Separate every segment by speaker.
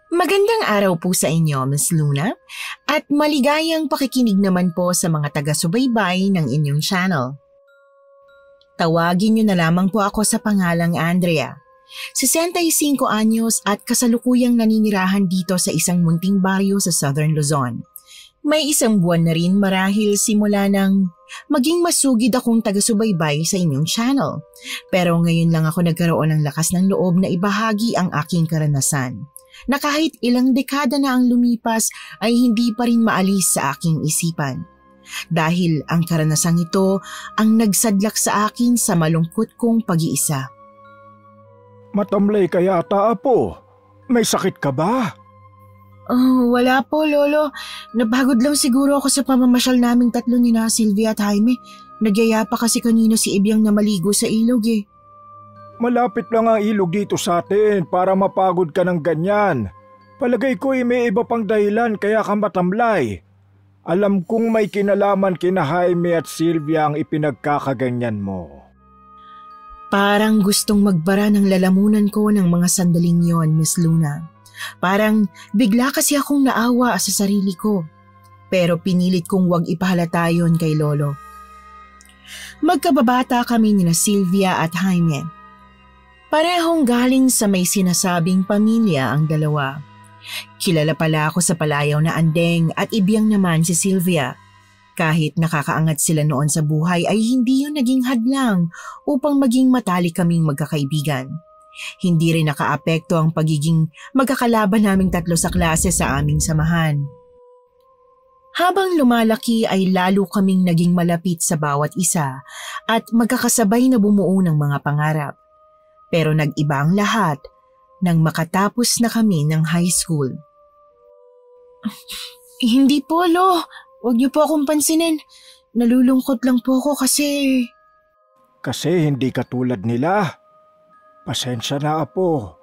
Speaker 1: Magandang araw po sa inyo, Miss Luna, at maligayang pakikinig naman po sa mga taga-subaybay ng inyong channel. Tawagin niyo na lamang po ako sa pangalang Andrea. 65 anyos at kasalukuyang naninirahan dito sa isang munting baryo sa Southern Luzon. May isang buwan na rin marahil simula nang maging masugid akong taga-subaybay sa inyong channel. Pero ngayon lang ako nagkaroon ng lakas ng loob na ibahagi ang aking karanasan, na kahit ilang dekada na ang lumipas ay hindi pa rin maalis sa aking isipan. Dahil ang karanasang ito ang nagsadlak sa akin sa malungkot kong pag-iisa.
Speaker 2: Matamlay ka yata, Apo. May sakit ka ba?
Speaker 1: Oh, wala po, Lolo. Napagod lang siguro ako sa pamamasyal naming tatlo ni na Sylvia at Jaime. Nagyaya pa kasi kanina si Ibyang na maligo sa ilog eh.
Speaker 2: Malapit lang ang ilog dito sa atin para mapagod ka ng ganyan. Palagay ko may iba pang dahilan kaya ka matamlay. Alam kong may kinalaman kina Jaime at Sylvia ang ipinagkakaganyan mo.
Speaker 1: Parang gustong magbara ng lalamunan ko ng mga sandaling yon, Miss Luna. Parang bigla kasi akong naawa sa sarili ko. Pero pinilit kong huwag ipahalata yon kay Lolo. Magkababata kami nina Sylvia at Jaime. Parehong galing sa may sinasabing pamilya ang dalawa. Kilala pala ako sa palayaw na Andeng at Ibyang naman si Sylvia. Kahit nakakaangat sila noon sa buhay ay hindi yun naging hadlang upang maging matalik kaming magkakaibigan. Hindi rin nakaapekto ang pagiging magkakalaban naming tatlo sa klase sa aming samahan. Habang lumalaki ay lalo kaming naging malapit sa bawat isa at magkakasabay na bumuo ng mga pangarap. Pero nag-iba ang lahat nang makatapos na kami ng high school. Hindi po, Lo. Huwag niyo po akong pansinin. Nalulungkot lang po ako kasi...
Speaker 2: Kasi hindi ka tulad nila. Pasensya na, Apo.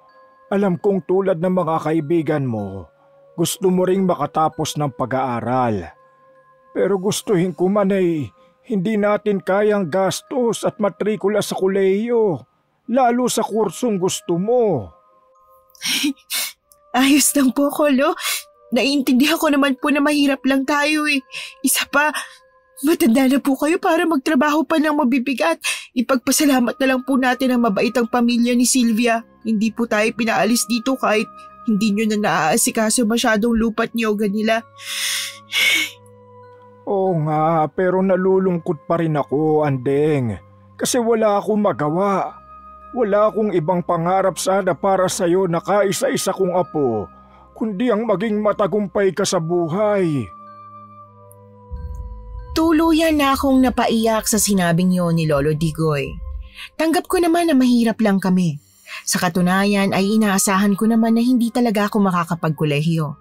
Speaker 2: Alam kong tulad ng mga kaibigan mo, gusto mo ring makatapos ng pag-aaral. Pero gustuhin ko man ay hindi natin kayang gastos at matrikula sa kolehiyo. Lalo sa kursong gusto mo.
Speaker 1: Ayos lang po ko, Lo. Naiintindihan ko naman po na mahirap lang tayo eh. Isa pa, matanda na po kayo para magtrabaho pa ng mabibigat. Ipagpasalamat na lang po natin ang mabait ang pamilya ni Sylvia. Hindi po tayo pinaalis dito kahit hindi nyo na naaasikaso masyadong lupat niyoga nila.
Speaker 2: Oo nga, pero nalulungkot pa rin ako, Andeng. Kasi wala akong magawa. Wala akong ibang pangarap sana para sa'yo na kaisa-isa kong apo, kundi ang maging matagumpay ka sa buhay.
Speaker 1: Tuluyan na akong napaiyak sa sinabing yon ni Lolo Digoy. Tanggap ko naman na mahirap lang kami. Sa katunayan ay inaasahan ko naman na hindi talaga ako makakapagkolehiyo.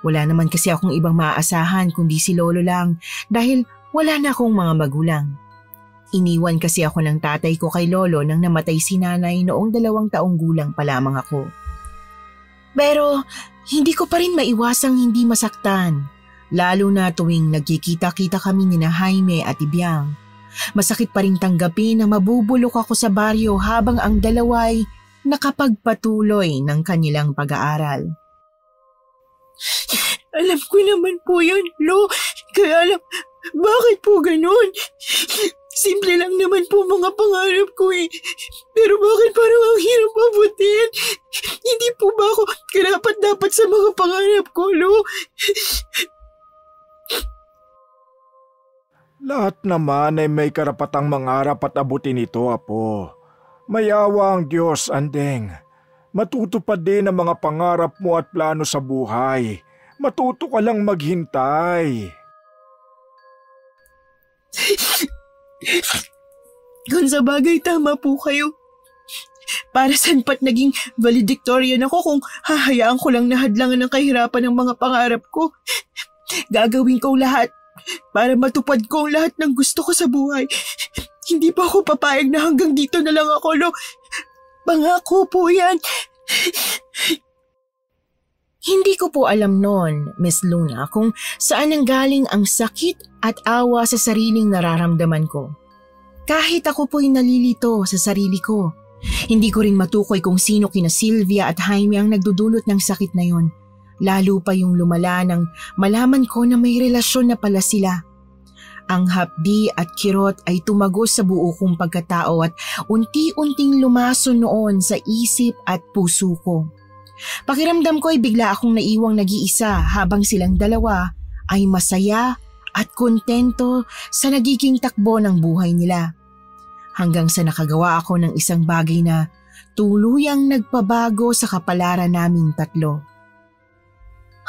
Speaker 1: Wala naman kasi akong ibang maaasahan kundi si Lolo lang dahil wala na akong mga magulang. Iniwan kasi ako ng tatay ko kay Lolo nang namatay si nanay noong 2 taong gulang pa lamang ako. Pero hindi ko pa rin maiwasang hindi masaktan, lalo na tuwing nagkikita-kita kami ni na Jaime at Ibyang. Masakit pa rin tanggapin na mabubulok ako sa baryo habang ang dalaway nakapagpatuloy ng kanilang pag-aaral. Alam ko naman po yun, Lo. Kaya alam, bakit po ganun? Simple lang naman po mga pangarap ko eh. Pero bakit parang ang hirap abutin? Hindi po ba ako karapat-dapat sa mga pangarap ko, Lo?
Speaker 2: Lahat naman ay may karapatang mangarap at abutin ito, Apo. Mayawa ang Diyos, Andeng. Matutupad din ang mga pangarap mo at plano sa buhay. Matuto ka lang maghintay.
Speaker 1: Kung sa bagay tama po kayo. Para saan pa't naging valedictorian ako kung hahayaan ko lang na hadlangan ng kahirapan ng mga pangarap ko. Gagawin ko lahat para matupad ko ang lahat ng gusto ko sa buhay. Hindi pa ako papayag na hanggang dito na lang ako, Lo. Pangako po yan. Hindi ko po alam noon, Miss Luna, kung saan nanggaling ang sakit at awa sa sariling nararamdaman ko. Kahit ako po'y nalilito sa sarili ko, Hindi ko rin matukoy kung sino kina Sylvia at Jaime ang nagdudulot ng sakit na yon. Lalo pa yung lumala nang malaman ko na may relasyon na pala sila. Ang hapdi at kirot ay tumagos sa buo kong pagkatao at unti-unting lumason noon sa isip at puso ko. Pakiramdam ko ay bigla akong naiwang nag-iisa habang silang dalawa ay masaya at kontento sa nagiging takbo ng buhay nila. Hanggang sa nakagawa ako ng isang bagay na tuluyang nagpabago sa kapalaran naming tatlo.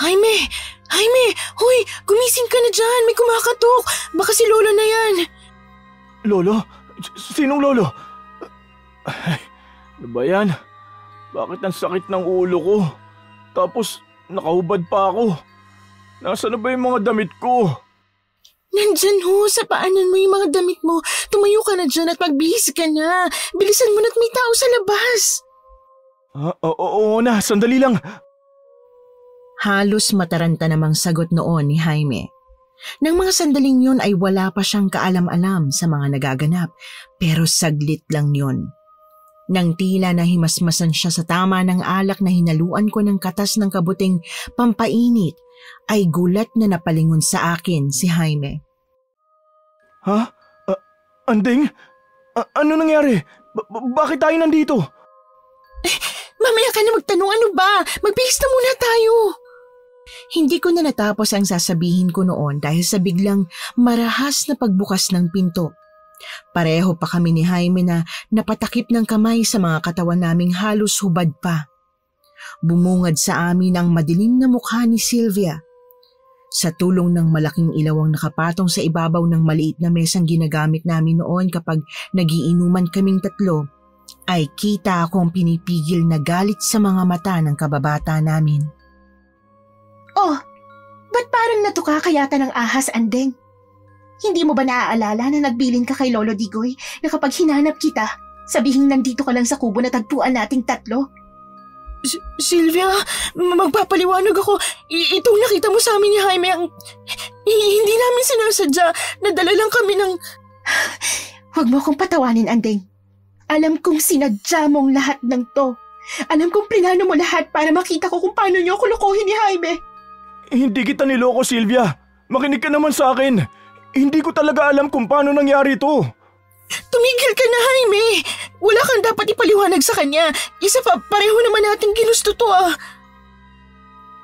Speaker 1: Jaime! Jaime! Hoy! Gumising ka na dyan! May kumakatok! Baka si Lolo na yan!
Speaker 2: Lolo? Sinong lolo? Ay, ano ba yan? Bakit ang sakit ng ulo ko? Tapos nakahubad pa ako. Nasaan na ba yung mga damit ko?
Speaker 1: Nandyan ho, sa paanan mo yung mga damit mo. Tumayo ka na dyan at magbihis ka na. Bilisan mo na't may tao sa labas.
Speaker 2: Oo na, sandali lang.
Speaker 1: Halos mataranta namang sagot noon ni Jaime. Nang mga sandaling yun ay wala pa siyang kaalam-alam sa mga nagaganap, pero saglit lang yun. Nang tila na himasmasan siya sa tama ng alak na hinaluan ko ng katas ng kabuting pampainit, ay gulat na napalingon sa akin si Jaime.
Speaker 2: Ha? Anding? Ano nangyari? Bakit tayo nandito?
Speaker 1: Mamaya ka na magtanong, ano ba? Magbihis na muna tayo. Hindi ko na natapos ang sasabihin ko noon dahil sa biglang marahas na pagbukas ng pinto. Pareho pa kami ni Jaime na napatakip ng kamay sa mga katawan naming halos hubad pa. Bumungad sa amin ang madilim na mukha ni Sylvia. Sa tulong ng malaking ilaw ang nakapatong sa ibabaw ng maliit na mesang ginagamit namin noon kapag nagiinuman kaming tatlo, ay kita akong pinipigil na galit sa mga mata ng kababata namin.
Speaker 3: Oh, ba't parang natuka ka yata ng ahas, Andeng? Hindi mo ba naaalala na nagbilin ka kay Lolo Digoy na kapag hinanap kita, sabihin nandito ka lang sa kubo na tagpuan nating tatlo?
Speaker 1: Sylvia, magpapaliwanag ako. Itong nakita mo sa amin ni Jaime ang... Hindi namin sinasadya. Nadala lang kami ng...
Speaker 3: Huwag mo akong patawanin, Andeng. Alam kong sinadya mong lahat ng to. Alam kong plinano mo lahat para makita ko kung paano niyo ako lokohin ni Jaime.
Speaker 2: Hindi kita niloko, Sylvia. Makinig ka naman sa akin. Hindi ko talaga alam kung paano nangyari ito.
Speaker 1: Tumigil ka na, Jaime. Wala kang dapat ipaliwanag sa kanya. Isa pa, pareho naman natin ginusto to ah.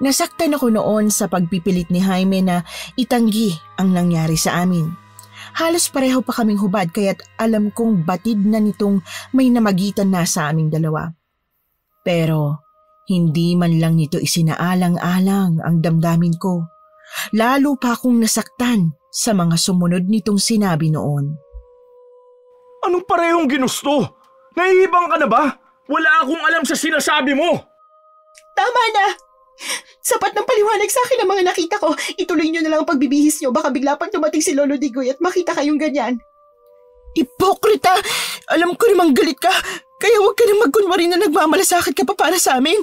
Speaker 1: Nasaktan ako noon sa pagpipilit ni Jaime na itanggi ang nangyari sa amin. Halos pareho pa kaming hubad kaya't alam kong batid na nitong may namagitan na sa aming dalawa. Pero hindi man lang nito isinaalang-alang ang damdamin ko. Lalo pa akong nasaktan sa mga sumunod nitong sinabi noon.
Speaker 2: Anong parehong ginusto? Nahihibang ka na ba? Wala akong alam sa sinasabi mo.
Speaker 3: Tama na! Sapat ng paliwanag sa akin ang mga nakita ko. Ituloy niyo na lang ang pagbibihis niyo. Baka bigla pang dumating si Lolo Digoy at makita kayong ganyan.
Speaker 1: Hipokrita! Alam ko namang galit ka. Kaya huwag ka na magkunwari na nagmamalasakit ka pa para sa amin.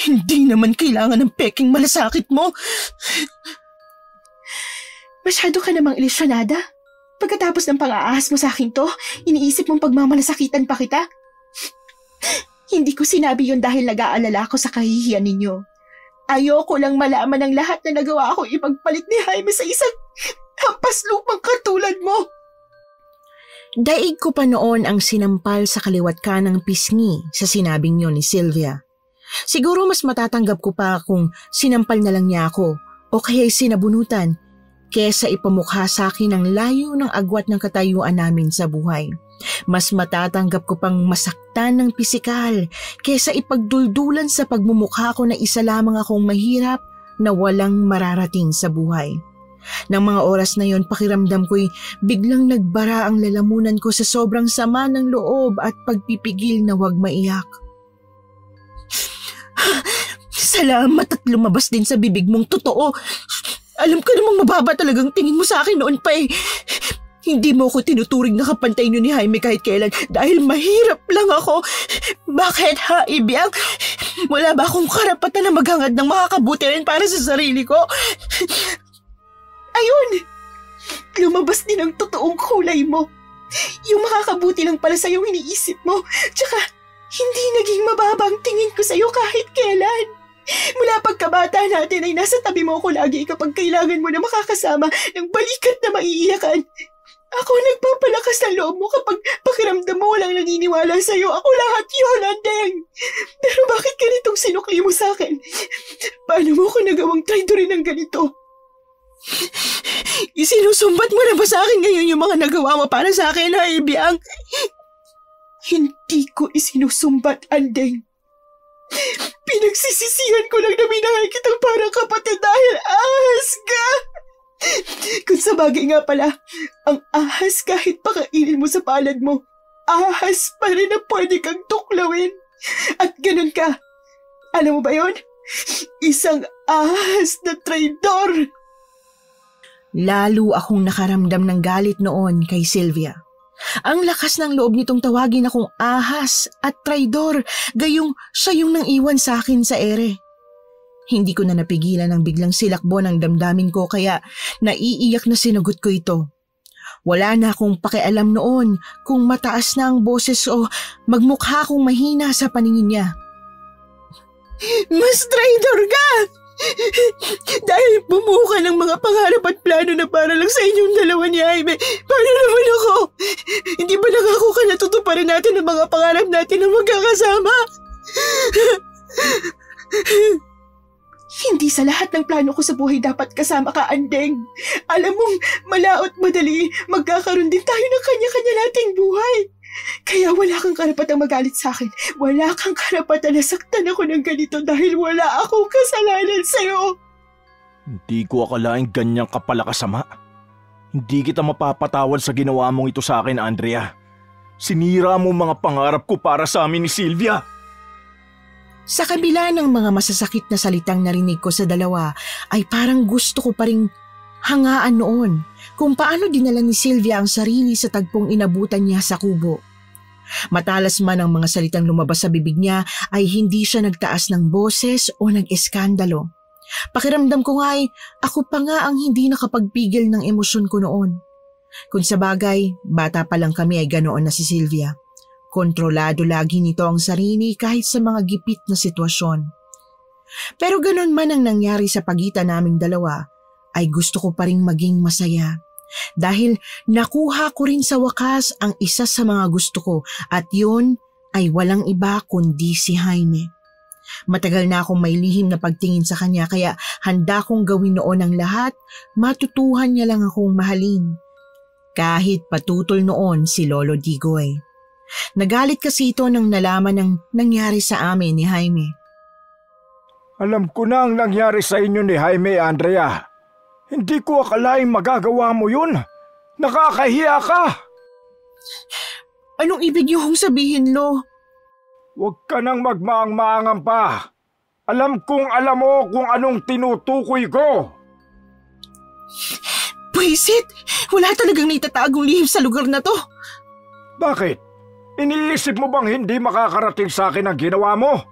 Speaker 1: Hindi naman kailangan ng peking malasakit mo.
Speaker 3: Masyado ka namang ilusyonada. Pagkatapos ng pang-aahas mo sa akin to, iniisip mong pagmamalasakitan pa kita? Hindi ko sinabi yun dahil nag-aalala ako sa kahihiyan ninyo. Ayoko lang malaman ang lahat na nagawa ako ipagpalit ni Jaime sa isang hampas lupang katulad mo.
Speaker 1: Daig ko pa noon ang sinampal sa kaliwat ka ng pisngi sa sinabing yun ni Sylvia. Siguro mas matatanggap ko pa kung sinampal na lang niya ako o kaya sinabunutan kesa ipamukha sa akin ang layo ng agwat ng katayuan namin sa buhay. Mas matatanggap ko pang masaktan ng pisikal kesa ipagduldulan sa pagmumukha ko na isa lamang akong mahirap na walang mararating sa buhay. Nang mga oras na yon, pakiramdam ko'y biglang nagbara ang lalamunan ko sa sobrang sama ng loob at pagpipigil na huwag maiyak. Salamat at lumabas din sa bibig mong totoo. Alam ko namang mababa talagang tingin mo sa akin noon pa eh. Hindi mo ako tinuturing na kapantay niyo ni Jaime kahit kailan dahil mahirap lang ako. Bakit ha, Ibiang? Wala ba akong karapatan na maghangad ng makakabuti rin para sa sarili ko?
Speaker 3: Ayun! Lumabas din ang totoong kulay mo. Yung makakabuti lang pala sa'yo iniisip mo. Tsaka Hindi naging mababa ang tingin ko sa'yo kahit kailan. Mula pagkabata natin ay nasa tabi mo ako lagi kapag kailangan mo na makakasama ng balikat na maiiyakan. Ako nagpapalakas ng loob mo kapag pakiramdam mo walang naniniwala sa'yo. Ako lahat yun, Andeng. Pero bakit ganitong sinukli mo sa akin? Paano mo ko nagawang traidorin ng ganito? Isinusumbat mo na ba sa akin ngayon yung mga nagawa mo para sa akin, ha, Ibiang? Hindi ko isinusumbat, Andeng. Pinagsisisihan ko lang na minahal kitang parang kapatid dahil ahas ka. Kung sa bagay nga pala, ang ahas kahit pakainin mo sa palad mo, ahas pa rin na pwede kang tuklawin. At ganun ka. Alam mo ba yon? Isang ahas na traidor.
Speaker 1: Lalo akong nakaramdam ng galit noon kay Sylvia. Ang lakas ng loob nitong tawagin akong ahas at traidor, gayong siya yung nang iwan sa akin sa ere. Hindi ko na napigilan ang biglang silakbo ng damdamin ko kaya naiiyak na sinagot ko ito. Wala na akong pakialam noon kung mataas na ang boses o magmukha akong mahina sa paningin niya. Mas traitor ka! Dahil bumuo ka ng mga pangarap at plano na para lang sa inyong dalawa ni Jaime. Paano naman ako? Hindi ba nangako ka na tutuparin natin ang mga pangarap natin na magkakasama?
Speaker 3: Hindi sa lahat ng plano ko sa buhay dapat kasama ka, Andeng. Alam mong malaot madali, magkakaroon din tayo ng kanya-kanya nating buhay. Kaya wala kang karapatang magalit sa akin. Wala kang karapatan na saktan ako ng ganito dahil wala akong kasalanan sa'yo.
Speaker 2: Hindi ko akalaing ganyan ka pala kasama. Hindi kita mapapatawad sa ginawa mong ito sa akin, Andrea. Sinira mo mga pangarap ko para sa amin ni Sylvia.
Speaker 1: Sa kabila ng mga masasakit na salitang narinig ko sa dalawa, ay parang gusto ko pa ring hangaan noon kung paano dinala ni Sylvia ang sarili sa tagpong inabutan niya sa kubo. Matalas man ang mga salitang lumabas sa bibig niya ay hindi siya nagtaas ng boses o nag-eskandalo. Pakiramdam ko nga ay ako pa nga ang hindi nakapagpigil ng emosyon ko noon. Kung sa bagay, bata pa lang kami ay ganoon na si Sylvia. Kontrolado lagi nito ang sarili kahit sa mga gipit na sitwasyon. Pero ganoon man ang nangyari sa pagitan naming dalawa, ay gusto ko pa ring maging masaya. Dahil nakuha ko rin sa wakas ang isa sa mga gusto ko at yun ay walang iba kundi si Jaime. Matagal na akong may lihim na pagtingin sa kanya kaya handa kong gawin noon ang lahat, matutuhan niya lang akong mahalin. Kahit patutol noon si Lolo Digoy. Nagalit kasi ito nang nalaman ng nangyari sa amin ni Jaime.
Speaker 2: Alam ko na ang nangyari sa inyo ni Jaime, Andrea. Hindi ko akalaing magagawa mo yun. Nakakahiya ka.
Speaker 1: Anong ibig niyo sabihin, Lo?
Speaker 2: Huwag ka nang magmaang-maangan pa. Alam mo kung anong tinutukoy ko.
Speaker 1: Pwisit! Wala talagang naitatagong lihim sa lugar na to.
Speaker 2: Bakit? Iniisip mo bang hindi makakarating sa akin ang ginawa mo?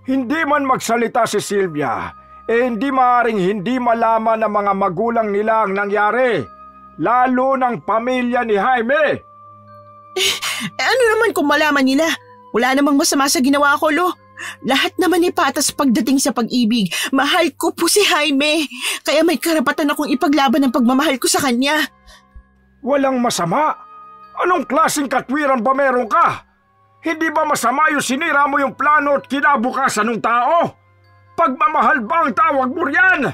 Speaker 2: Hindi man magsalita si Sylvia, hindi maaring hindi malaman ng mga magulang nila ang nangyari, lalo ng pamilya ni Jaime.
Speaker 1: Ano naman kung malaman nila? Wala namang masama sa ginawa ko, Lo. Lahat naman ay patas pagdating sa pag-ibig. Mahal ko po si Jaime, kaya may karapatan akong ipaglaban ang pagmamahal ko sa kanya.
Speaker 2: Walang masama. Anong klaseng katwiran ba meron ka? Hindi ba masama yung sinira mo yung plano at kinabukasan ng tao? Pagmamahal ba ang tawag mo riyan?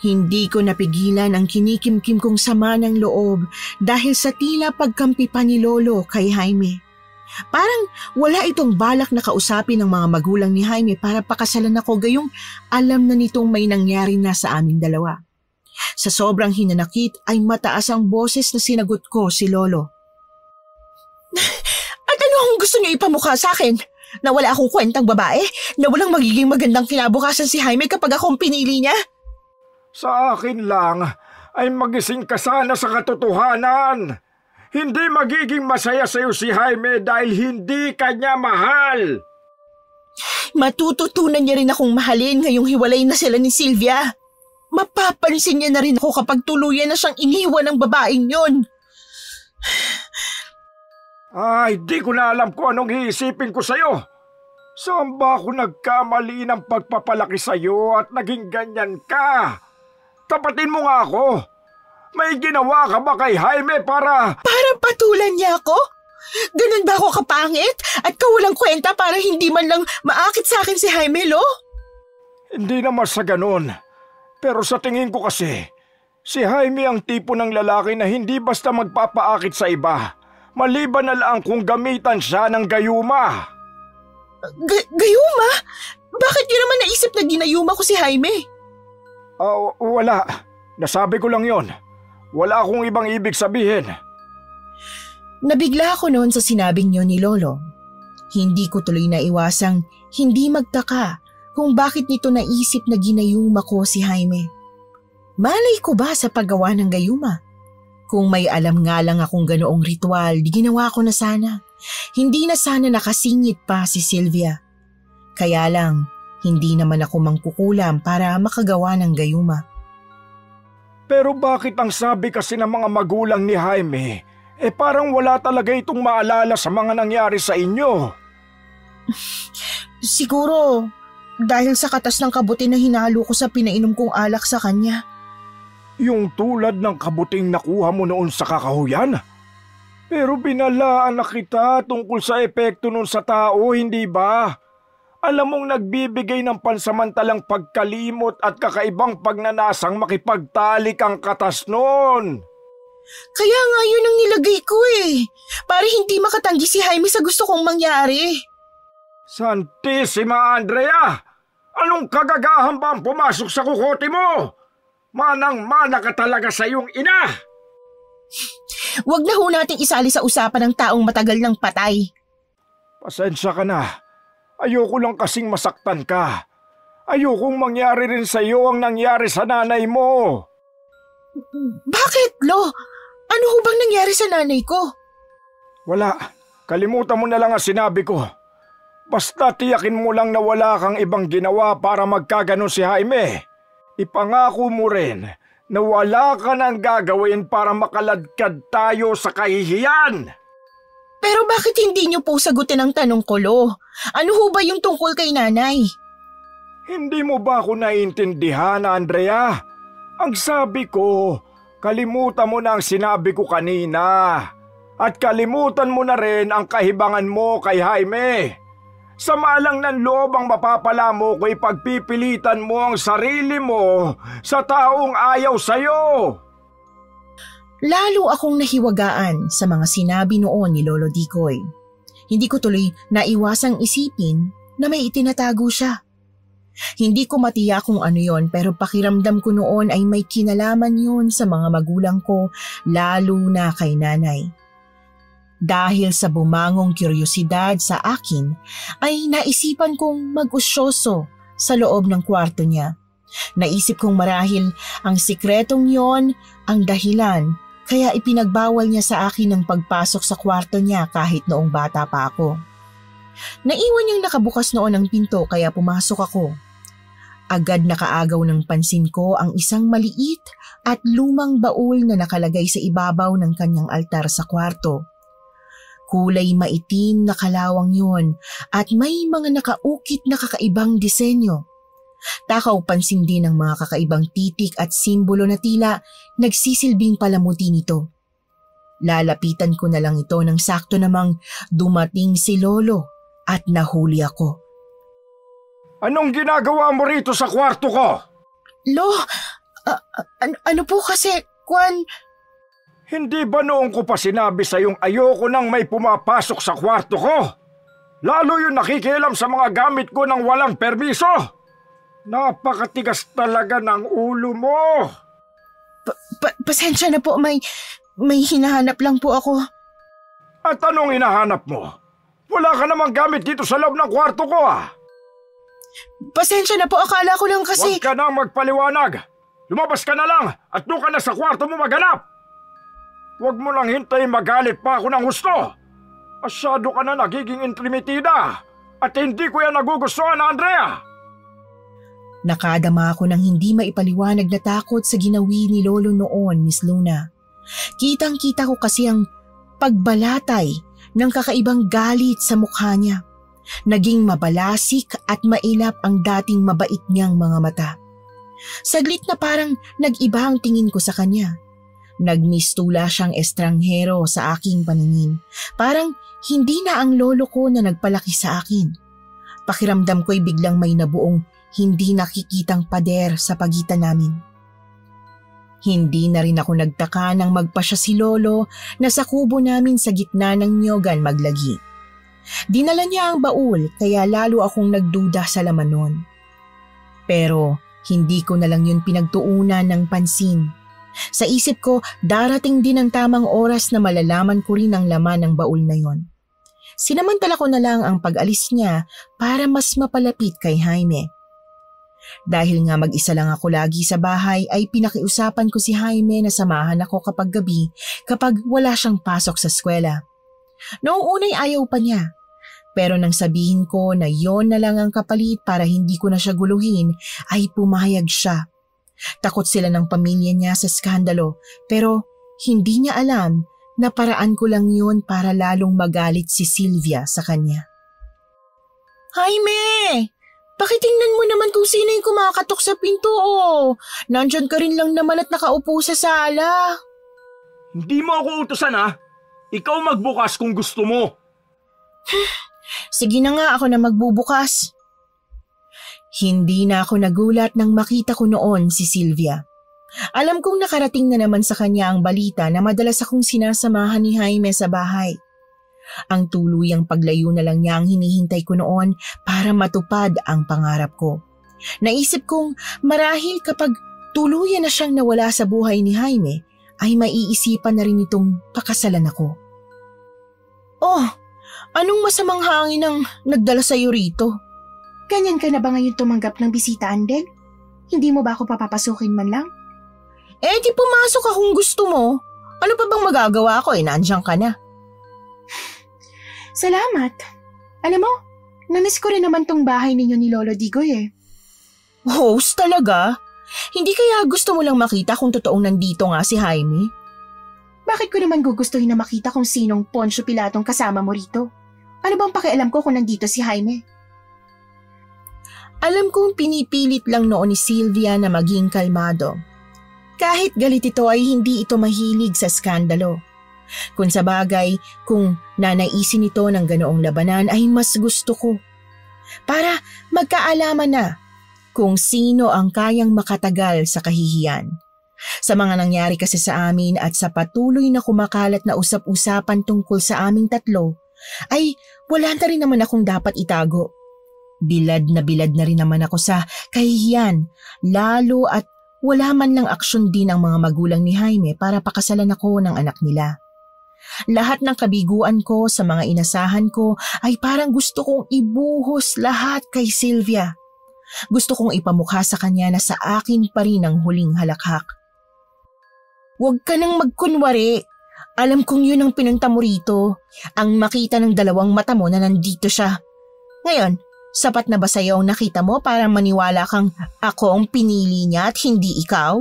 Speaker 1: Hindi ko napigilan ang kinikimkim kong sama ng loob dahil sa tila pagkampi pa ni Lolo kay Jaime. Parang wala itong balak na kausapin ng mga magulang ni Jaime para pakasalan ako gayong alam na nitong may nangyari na sa aming dalawa. Sa sobrang hinanakit ay mataas ang boses na sinagot ko si Lolo. At ano ang gusto niyo ipamukha sa akin? Na wala akong kwentang babae? Na walang magiging magandang kinabukasan si Jaime kapag akong pinili niya?
Speaker 2: Sa akin lang ay magising ka sana sa katotohanan. Hindi magiging masaya sa iyo si Jaime dahil hindi kanya mahal.
Speaker 1: Matututunan niya rin akong mahalin ngayong hiwalay na sila ni Sylvia. Mapapansin niya na rin ako kapag tuluyan na siyang iniwan ng babaeng yon.
Speaker 2: Ay, di ko na alam kung anong iisipin ko sa'yo. Saan ba ako nagkamali ng pagpapalaki sa'yo at naging ganyan ka? Tapatin mo nga ako. May ginawa ka ba kay Jaime para...
Speaker 1: Para patulan niya ako? Ganun ba ako kapangit? At kawalang kwenta para hindi man lang maakit sa akin si Jaime, Lo?
Speaker 2: Hindi naman sa ganun. Pero sa tingin ko kasi, si Jaime ang tipo ng lalaki na hindi basta magpapaakit sa iba. Maliban na lang kung gamitan siya ng gayuma.
Speaker 1: Gayuma? Bakit niyo naman naisip na ginayuma ko si Jaime?
Speaker 2: Wala. Nasabi ko lang yon. Wala akong ibang ibig sabihin.
Speaker 1: Nabigla ako noon sa sinabing niyo ni Lolo. Hindi ko tuloy na iwasang hindi magtaka kung bakit nito naisip na ginayuma ko si Jaime. Malay ko ba sa paggawa ng gayuma? Kung may alam nga lang akong ganoong ritual, di ginawa ko na sana. Hindi na sana nakasingit pa si Sylvia. Kaya lang, hindi naman ako mangkukulam para makagawa ng gayuma.
Speaker 2: Pero bakit ang sabi kasi ng mga magulang ni Jaime, parang wala talaga itong maalala sa mga nangyari sa inyo?
Speaker 1: Siguro, dahil sa katas ng kabuti na hinalo ko sa pinainom kong alak sa kanya.
Speaker 2: Yung tulad ng kabuting nakuha mo noon sa kakahuyan? Pero binalaan na kita tungkol sa epekto nun sa tao, hindi ba? Alam mong nagbibigay ng pansamantalang pagkalimot at kakaibang pagnanasang makipagtalik ang katas nun.
Speaker 1: Kaya nga yun ang nilagay ko para hindi makatanggi si Jaime sa gusto kong mangyari.
Speaker 2: Santissima Andrea! Anong kagagahan ba ang pumasok sa kukote mo? Manang-mana ka talaga sa iyong ina!
Speaker 1: Huwag na ho nating isali sa usapan ng taong matagal ng patay.
Speaker 2: Pasensya ka na. Ayoko lang kasing masaktan ka. Ayokong mangyari rin sa iyo ang nangyari sa nanay mo.
Speaker 1: Bakit, Lo? Ano ho bang nangyari sa nanay ko?
Speaker 2: Wala. Kalimutan mo na lang ang sinabi ko. Basta tiyakin mo lang na wala kang ibang ginawa para magkaganon si Jaime. Ipangako mo rin na wala ka nang gagawin para makaladkad tayo sa kahihiyan.
Speaker 1: Pero bakit hindi niyo po sagutin ang tanong ko, Lo? Ano ho ba yung tungkol kay nanay?
Speaker 2: Hindi mo ba ako naiintindihan, Andrea? Ang sabi ko, kalimutan mo na ang sinabi ko kanina. At kalimutan mo na rin ang kahibangan mo kay Jaime. Sama lang ng loob ang mapapala mo kung ipagpipilitan mo ang sarili mo sa taong ayaw sa'yo.
Speaker 1: Lalo akong nahiwagaan sa mga sinabi noon ni Lolo Dikoy. Hindi ko tuloy naiwasang isipin na may itinatago siya. Hindi ko matiyak kung ano yon pero pakiramdam ko noon ay may kinalaman yon sa mga magulang ko, lalo na kay nanay. Dahil sa bumangong kuryosidad sa akin, ay naisipan kong mag-usyoso sa loob ng kwarto niya. Naisip kong marahil ang sikretong yon ang dahilan kaya ipinagbawal niya sa akin ang pagpasok sa kwarto niya kahit noong bata pa ako. Naiwan niyang nakabukas noon ang pinto kaya pumasok ako. Agad nakaagaw ng pansin ko ang isang maliit at lumang baul na nakalagay sa ibabaw ng kanyang altar sa kwarto. Kulay maitim na kalawang yun at may mga nakaukit na kakaibang disenyo. Takaw pansin din ang mga kakaibang titik at simbolo na tila nagsisilbing palamuti nito. Lalapitan ko na lang ito nang sakto namang dumating si Lolo at nahuli ako.
Speaker 2: Anong ginagawa mo rito sa kwarto ko?
Speaker 1: Lo, ano po kasi, Kwan?
Speaker 2: Hindi ba noong ko pa sinabi sa yung ayoko nang may pumapasok sa kwarto ko? Lalo yung nakikialam sa mga gamit ko nang walang permiso. Napakatigas talaga ng ulo mo.
Speaker 1: Pasensya na po, may hinahanap lang po ako.
Speaker 2: At anong hinahanap mo? Wala ka namang gamit dito sa loob ng kwarto ko
Speaker 1: Pasensya na po, akala ko lang kasi...
Speaker 2: Huwag ka nang magpaliwanag. Lumabas ka na lang at doon ka na sa kwarto mo maghanap. Huwag mo lang hintayin magalit pa ako ng gusto. Masyado ka na nagiging intrimitida at hindi ko yan nagugustuhan, Andrea.
Speaker 1: Nakadama ako ng hindi maipaliwanag na takot sa ginawi ni Lolo noon, Miss Luna. Kitang-kita ko kasi ang pagbalatay ng kakaibang galit sa mukha niya. Naging mabalasik at mailap ang dating mabait niyang mga mata. Saglit na parang nag-iba ang tingin ko sa kanya. Nagmistula siyang estranghero sa aking paningin. Parang hindi na ang lolo ko na nagpalaki sa akin. Pakiramdam ko'y biglang may nabuong hindi nakikitang pader sa pagitan namin. Hindi na rin ako nagtaka nang magpa siya si lolo na sa kubo namin sa gitna ng nyogan maglagi. Dinala niya ang baul kaya lalo akong nagduda sa laman nun. Pero hindi ko na lang yun pinagtuunan ng pansin. Sa isip ko, darating din ang tamang oras na malalaman ko rin ang laman ng baul na yon. Sinamantala ko na lang ang pag-alis niya para mas mapalapit kay Jaime. Dahil nga mag-isa lang ako lagi sa bahay ay pinakiusapan ko si Jaime na samahan ako kapag gabi kapag wala siyang pasok sa eskwela. Noong unay ayaw pa niya. Pero nang sabihin ko na yon na lang ang kapalit para hindi ko na siya guluhin ay pumayag siya. Takot sila ng pamilya niya sa skandalo pero hindi niya alam na paraan ko lang yun para lalong magalit si Sylvia sa kanya. Jaime! Pakitingnan mo naman kung sino yung kumakatok sa pinto oh. Nandyan ka rin lang naman at nakaupo sa sala.
Speaker 2: Hindi mo ako utusan ha. Ikaw magbukas kung gusto mo.
Speaker 1: Sige na nga, ako na magbubukas. Hindi na ako nagulat nang makita ko noon si Sylvia. Alam kong nakarating na naman sa kanya ang balita na madalas akong sinasamahan ni Jaime sa bahay. Ang tuluyang paglayo na lang niya ang hinihintay ko noon para matupad ang pangarap ko. Naisip kong marahil kapag tuluyan na siyang nawala sa buhay ni Jaime, ay maiisipan na rin itong pakasalan ako. Oh, anong masamang hangin ang nagdala sa iyo rito?
Speaker 3: Ganyan ka na ba ngayon tumanggap ng bisita, Andel? Hindi mo ba ako papapasukin man lang?
Speaker 1: Eh, di pumasok ka kung gusto mo. Ano pa bang magagawa ko nandiyan ka na.
Speaker 3: Salamat. Alam mo, namiss ko rin naman tong bahay ninyo ni Lolo Digoy eh.
Speaker 1: Host talaga? Hindi kaya gusto mo lang makita kung totoong nandito nga si Jaime?
Speaker 3: Bakit ko naman gugustuhin na makita kung sinong Poncio Pilatong kasama mo rito? Ano bang pakialam ko kung nandito si Jaime?
Speaker 1: Alam kong pinipilit lang noon ni Sylvia na maging kalmado. Kahit galit ito ay hindi ito mahilig sa skandalo. Kung sa bagay, kung nanaisin ito ng ganoong labanan ay mas gusto ko. Para magkaalaman na kung sino ang kayang makatagal sa kahihiyan. Sa mga nangyari kasi sa amin at sa patuloy na kumakalat na usap-usapan tungkol sa aming tatlo, ay wala na rin naman akong dapat itago. Bilad na rin naman ako sa kahihiyan, lalo at wala man lang aksyon din ang mga magulang ni Jaime para pakasalan ako ng anak nila. Lahat ng kabiguan ko sa mga inasahan ko ay parang gusto kong ibuhos lahat kay Sylvia. Gusto kong ipamukha sa kanya na sa akin pa rin ang huling halakhak. Huwag ka nang magkunwari. Alam kong yun ang pinunta mo rito. Ang makita ng dalawang mata mo na nandito siya. Ngayon, sapat na ba sa'yo ang nakita mo para maniwala kang ako ang pinili niya at hindi ikaw?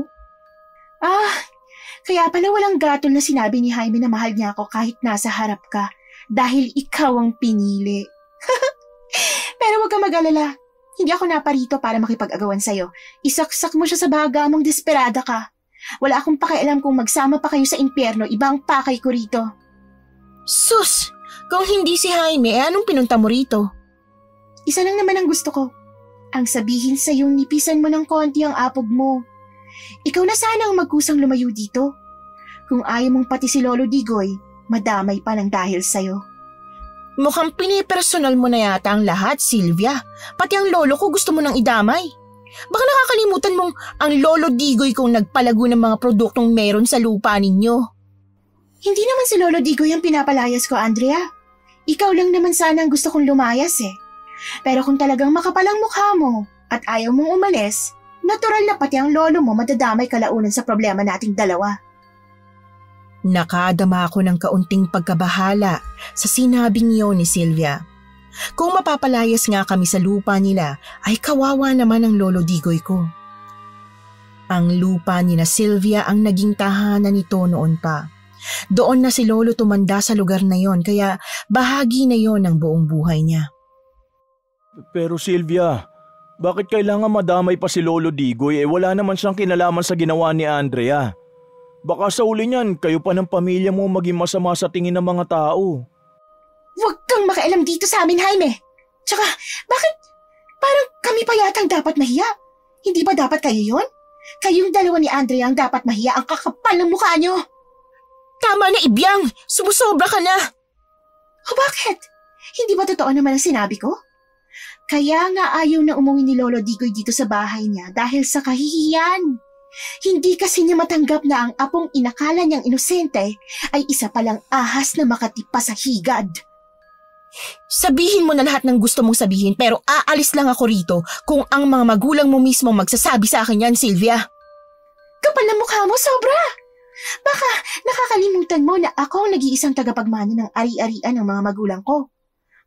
Speaker 3: Kaya pala walang gatol na sinabi ni Jaime na mahal niya ako kahit nasa harap ka dahil ikaw ang pinili. Pero huwag ka mag-alala. Hindi ako naparito para makipag-agawan sa'yo. Isaksak mo siya sa baga mong desperada ka. Wala akong pakialam kung magsama pa kayo sa impyerno, ibang pakay ko rito.
Speaker 1: Sus! Kung hindi si Jaime, anong pinunta mo rito?
Speaker 3: Isa lang naman ang gusto ko. Ang sabihin sa'yong nipisan mo ng konti ang apog mo. Ikaw na sana ang magkusang lumayo dito. Kung ayaw mong pati si Lolo Digoy, madamay pa ng dahil sa'yo.
Speaker 1: Mukhang pinipersonal mo na yata ang lahat, Sylvia. Pati ang lolo ko gusto mo nang idamay. Baka nakakalimutan mong ang Lolo Digoy kung nagpalago ng mga produktong meron sa lupa ninyo.
Speaker 3: Hindi naman si Lolo Digoy ang pinapalayas ko, Andrea. Ikaw lang naman sana ang gusto kong lumayas eh. Pero kung talagang makapalang mukha mo at ayaw mong umalis, natural na pati ang lolo mo madadamay kalaunan sa problema nating dalawa.
Speaker 1: Nakadama ako ng kaunting pagkabahala sa sinabing iyon ni Sylvia. Kung mapapalayas nga kami sa lupa nila, ay kawawa naman ang Lolo Digoy ko. Ang lupa ni na Sylvia ang naging tahanan nito noon pa. Doon na si Lolo tumanda sa lugar na yon kaya bahagi na yon ng buong buhay niya.
Speaker 4: Pero Sylvia, bakit kailangan madamay pa si Lolo Digoy wala naman siyang kinalaman sa ginawa ni Andrea? Baka sa uli niyan, kayo pa ng pamilya mo maging masama sa tingin ng mga tao.
Speaker 3: Huwag kang makialam dito sa amin, Jaime. Tsaka, bakit parang kami pa yatang dapat mahiya? Hindi ba dapat kayo yon? Kayong dalawa ni Andrea ang dapat mahiya, ang kakapal ng mukha nyo.
Speaker 1: Tama na, Ibyang! Sumusobra ka na!
Speaker 3: O bakit? Hindi ba totoo naman ang sinabi ko? Kaya nga ayaw na umuwi ni Lolo Digoy dito sa bahay niya dahil sa kahihiyan. Hindi kasi niya matanggap na ang apong inakala niyang inosente ay isa palang ahas na makatipa sa higad.
Speaker 1: Sabihin mo na lahat ng gusto mong sabihin pero aalis lang ako rito kung ang mga magulang mo mismo magsasabi sa akin yan, Sylvia.
Speaker 3: Kapal na mukha mo, sobra! Baka nakakalimutan mo na ako ang nag-iisang tagapagmana ng ari-arian ng mga magulang ko.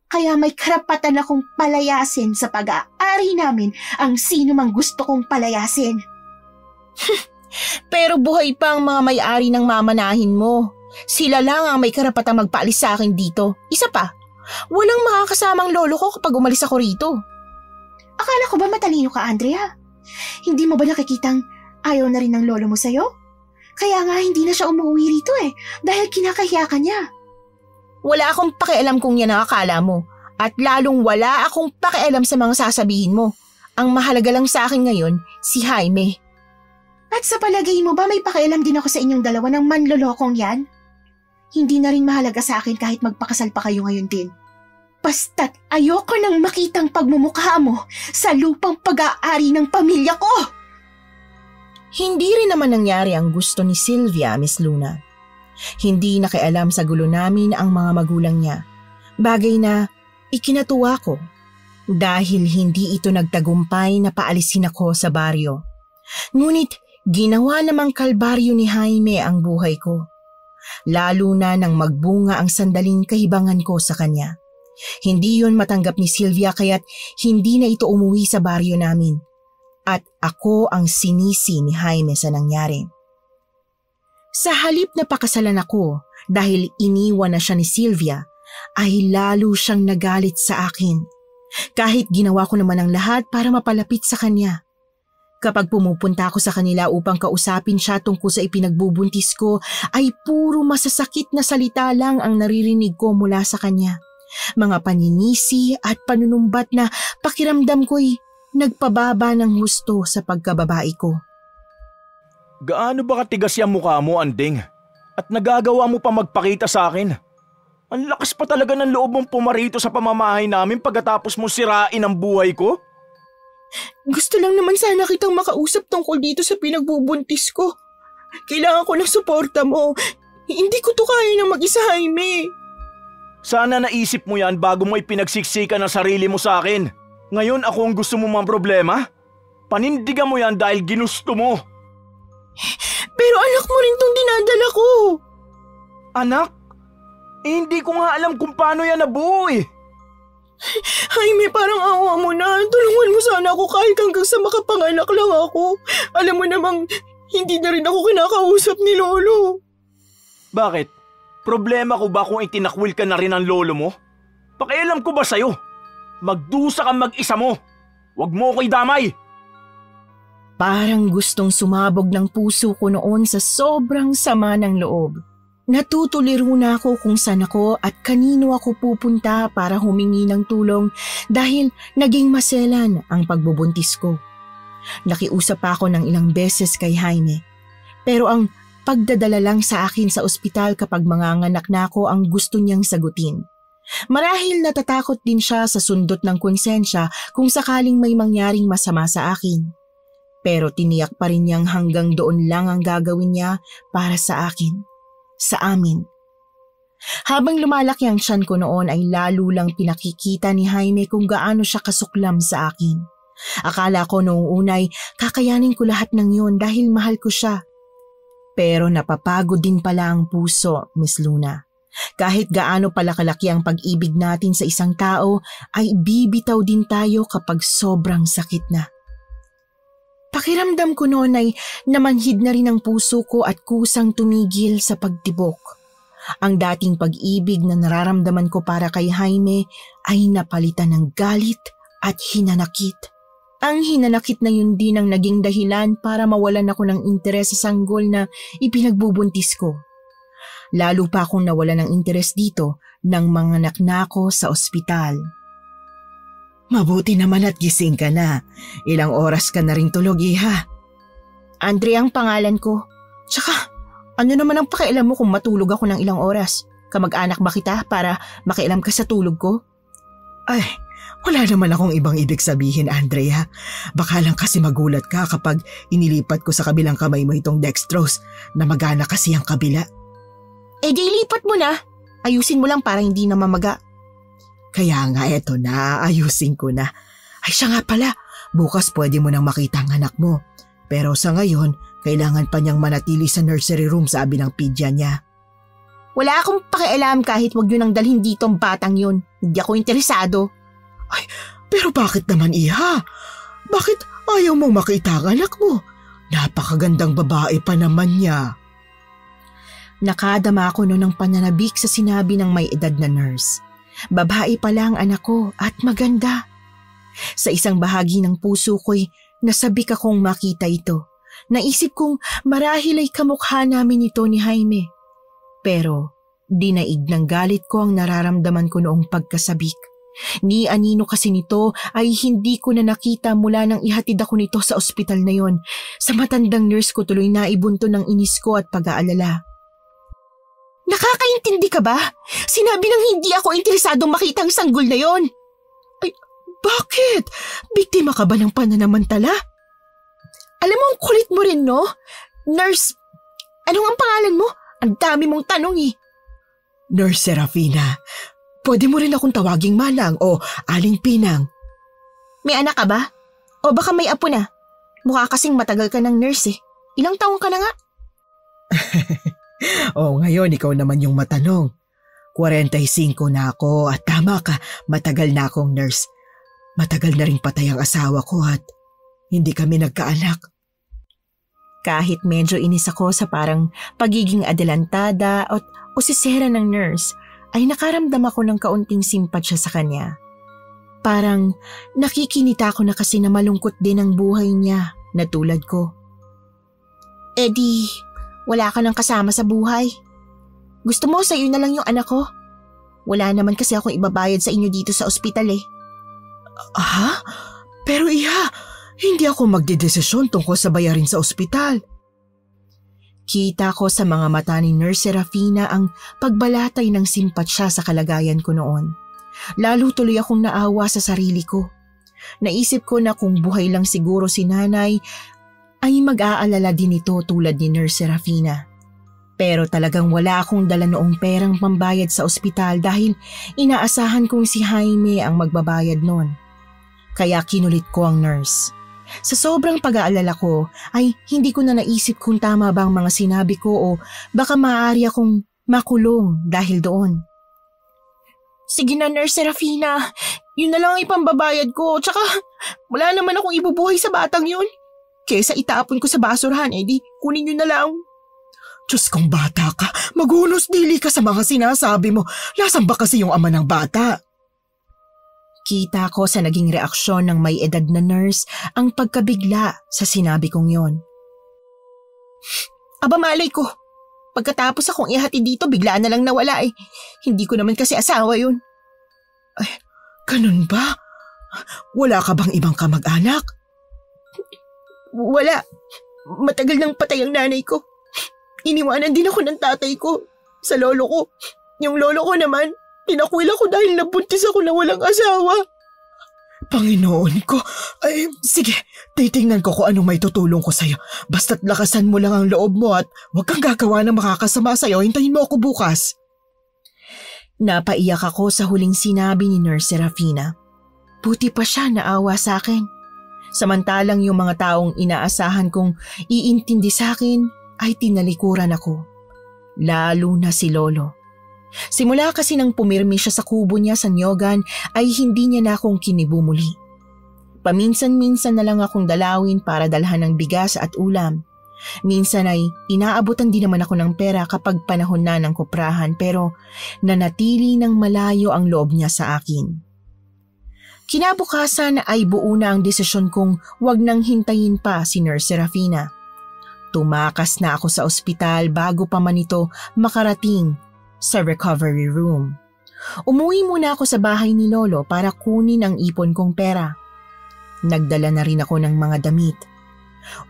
Speaker 3: Kaya may karapatan akong palayasin sa pag-aari namin ang sino mang gusto kong palayasin.
Speaker 1: Pero buhay pa ang mga may-ari ng mamanahin mo. Sila lang ang may karapatang magpaalis sa akin dito. Isa pa, walang makakasamang lolo ko kapag umalis ako rito.
Speaker 3: Akala ko ba matalino ka, Andrea? Hindi mo ba nakikitang ayaw na rin ng lolo mo sa'yo? Kaya nga hindi na siya umuwi rito dahil kinakahiya ka niya.
Speaker 1: Wala akong pakialam kung yan ang akala mo. At lalong wala akong pakialam sa mga sasabihin mo. Ang mahalaga lang sa akin ngayon, si Jaime.
Speaker 3: At sa palagay mo ba may pakialam din ako sa inyong dalawa ng manlolokong yan? Hindi na rin mahalaga sa akin kahit magpakasal pa kayo ngayon din. Basta't ayoko nang makitang pagmumukha mo sa lupang pag-aari ng pamilya ko!
Speaker 1: Hindi rin naman nangyari ang gusto ni Sylvia, Miss Luna. Hindi nakialam sa gulo namin ang mga magulang niya. Bagay na ikinatuwa ko dahil hindi ito nagtagumpay na paalisin ako sa baryo. Ngunit ginawa namang kalbaryo ni Jaime ang buhay ko. Lalo na nang magbunga ang sandaling kahibangan ko sa kanya. Hindi yon matanggap ni Sylvia kaya't hindi na ito umuwi sa baryo namin. At ako ang sinisi ni Jaime sa nangyari. Sa halip na pakasalan ako dahil iniwan na siya ni Sylvia, ay lalo siyang nagalit sa akin. Kahit ginawa ko naman ang lahat para mapalapit sa kanya. Kapag pumupunta ako sa kanila upang kausapin siya tungkol sa ipinagbubuntis ko, ay puro masasakit na salita lang ang naririnig ko mula sa kanya. Mga paninisi at panunumbat na pakiramdam ko'y nagpababa ng husto sa pagkababae ko.
Speaker 4: Gaano ba katigas yung mukha mo, Anding? At nagagawa mo pa magpakita sa akin? Ang lakas pa talaga ng loob mong pumarito sa pamamahay namin pagkatapos mo sirain ang buhay ko?
Speaker 1: Gusto lang naman sana kitang makausap tungkol dito sa pinagbubuntis ko. Kailangan ko ng suporta mo. Hindi ko to kaya ng mag-isa, Jaime.
Speaker 4: Sana naisip mo yan bago mo ipinagsiksikan ang sarili mo sa akin. Ngayon ako ang gusto mo mang problema? Panindigan mo yan dahil ginusto mo.
Speaker 1: Pero anak mo rin tong dinadala ko.
Speaker 4: Anak? Hindi ko nga alam kung paano yan nabuo
Speaker 1: Jaime, parang awa mo na. Tulungan mo sana ako kahit hanggang sa makapanganak lang ako. Alam mo namang hindi na rin ako kinakausap ni Lolo.
Speaker 4: Bakit? Problema ko ba kung itinakwil ka na rin ng lolo mo? Pakialam ko ba sa'yo? Magdusa kang mag-isa mo. Huwag mo ako'y damay.
Speaker 1: Parang gustong sumabog ng puso ko noon sa sobrang sama ng loob. Natutuliro na ako kung saan ako at kanino ako pupunta para humingi ng tulong dahil naging maselan ang pagbubuntis ko. Nakiusap ako ng ilang beses kay Jaime. Pero ang pagdadala lang sa akin sa ospital kapag manganganak na ako ang gusto niyang sagutin. Marahil natatakot din siya sa sundot ng konsensya kung sakaling may mangyaring masama sa akin. Pero tiniyak pa rin niyang hanggang doon lang ang gagawin niya para sa akin. Sa amin. Habang lumalaki ang tiyan ko noon ay lalo lang pinakikita ni Jaime kung gaano siya kasuklam sa akin. Akala ko noong unay kakayanin ko lahat ng yon dahil mahal ko siya. Pero napapagod din pala ang puso, Miss Luna. Kahit gaano pala kalaki ang pag-ibig natin sa isang tao ay bibitaw din tayo kapag sobrang sakit na. Pakiramdam ko noon ay namanhid na rin ang puso ko at kusang tumigil sa pagtibok. Ang dating pag-ibig na nararamdaman ko para kay Jaime ay napalitan ng galit at hinanakit. Ang hinanakit na yun din ang naging dahilan para mawalan ako ng interes sa sanggol na ipinagbubuntis ko. Lalo pa akong nawalan ng interes dito nang manganak na ako sa ospital. Mabuti naman at gising ka na. Ilang oras ka na rin tulog, iha. Andrea ang pangalan ko. Tsaka, ano naman ang pakialam mo kung matulog ako ng ilang oras? Kamag-anak ba kita para makialam ka sa tulog ko? Ay, wala naman akong ibang ibig sabihin, Andrea. Baka lang kasi magulat ka kapag inilipat ko sa kabilang kamay mo itong dextrose na magana kasi ang kabila. Eh di ilipat mo na. Ayusin mo lang para hindi na mamaga. Kaya nga eto na, ayusin ko na. Ay siya nga pala, bukas pwede mo nang makita ang anak mo. Pero sa ngayon, kailangan pa niyang manatili sa nursery room sabi ng pidya niya. Wala akong pakialam kahit wag niyo nang dalhin dito ang batang yun. Hindi ako interesado. Ay, pero bakit naman iha? Bakit ayaw mong makita ang anak mo? Napakagandang babae pa naman niya. Nakadama ako noon ng pananabik sa sinabi ng may edad na nurse. Babae pala ang anak ko at maganda. Sa isang bahagi ng puso ko'y nasabik akong makita ito. Naisip kong marahil ay kamukha namin ito ni Jaime. Pero dinaig ng galit ko ang nararamdaman ko noong pagkasabik. Ni anino kasi nito ay hindi ko na nakita mula nang ihatid ako nito sa ospital na yon. Sa matandang nurse ko tuloy naibunto ng inis ko at pag-aalala. Nakakaintindi ka ba? Sinabi nang hindi ako interesadong makita ang sanggol na yon. Ay, bakit? Biktima ka ba ng pananamantala? Alam mo, ang kulit mo rin, no? Nurse, anong ang pangalan mo? Ang dami mong tanong eh. Nurse Serafina, pwede mo rin akong tawaging Manang o Aling Pinang. May anak ka ba? O baka may apo na? Mukha kasing matagal ka ng nurse eh. Ilang taong ka na nga? Ngayon ikaw naman yung matanong. 45 na ako at tama ka, matagal na akong nurse. Matagal na ring patay ang asawa ko at hindi kami nagkaanak. Kahit medyo inis ako sa parang pagiging adelantada at usisera ng nurse, ay nakaramdam ako ng kaunting simpatsya sa kanya. Parang nakikinita ko na kasi na malungkot din ang buhay niya na tulad ko. Eddie, wala ka nang kasama sa buhay. Gusto mo sa iyo na lang yung anak ko? Wala naman kasi akong ibabayad sa inyo dito sa ospital eh. Ha? Pero iha, hindi ako magdedesisyon tungkol sa bayarin sa ospital. Kita ko sa mga mata ni Nurse Serafina ang pagbalatay ng simpatsya sa kalagayan ko noon. Lalo tuloy akong naawa sa sarili ko. Naisip ko na kung buhay lang siguro si nanay, ay mag-aalala din ito tulad ni Nurse Serafina. Pero talagang wala akong dala noong perang pambayad sa ospital dahil inaasahan kong si Jaime ang magbabayad noon. Kaya kinulit ko ang nurse. Sa sobrang pag-aalala ko ay hindi ko na naisip kung tama ba ang mga sinabi ko o baka maaari akong makulong dahil doon. Sige na Nurse Serafina, yun na lang ang ipambabayad ko. Tsaka wala naman akong ibubuhay sa batang yun. Kesa itapon ko sa basurahan, di kunin nyo na lang. Diyos kong bata ka, maghunos dili ka sa mga sinasabi mo. Lasan ba kasi yung ama ng bata? Kita ko sa naging reaksyon ng may edad na nurse ang pagkabigla sa sinabi kong yon. Aba malay ko, pagkatapos akong ihatid dito bigla na lang nawala eh. Hindi ko naman kasi asawa yun. Ay, ganun ba? Wala ka bang ibang kamag-anak? Wala. Matagal nang patay ang nanay ko. Iniwanan din ako ng tatay ko sa lolo ko. Yung lolo ko naman, pinakwil ako dahil nabuntis ako na walang asawa. Panginoon ko, ay sige, titingnan ko kung anong may tutulong ko sa'yo. Basta't lakasan mo lang ang loob mo at huwag kang gagawa ng makakasama sa'yo. Hintayin mo ako bukas. Napaiyak ako sa huling sinabi ni Nurse Serafina. Buti pa siya naawa sa akin. Samantalang yung mga taong inaasahan kong iintindi sa akin ay tinalikuran ako. Lalo na si Lolo. Simula kasi nang pumirmi siya sa kubo niya sa Nyogan ay hindi niya na akong kinibumuli. Paminsan-minsan na lang akong dalawin para dalhan ng bigas at ulam. Minsan ay inaabutan din naman ako ng pera kapag panahon na ng kuprahan pero nanatili ng malayo ang loob niya sa akin. Kinabukasan ay buo na ang desisyon kong wag nang hintayin pa si Nurse Serafina. Tumakas na ako sa ospital bago pa man ito makarating sa recovery room. Umuwi muna ako sa bahay ni Lolo para kunin ang ipon kong pera. Nagdala na rin ako ng mga damit.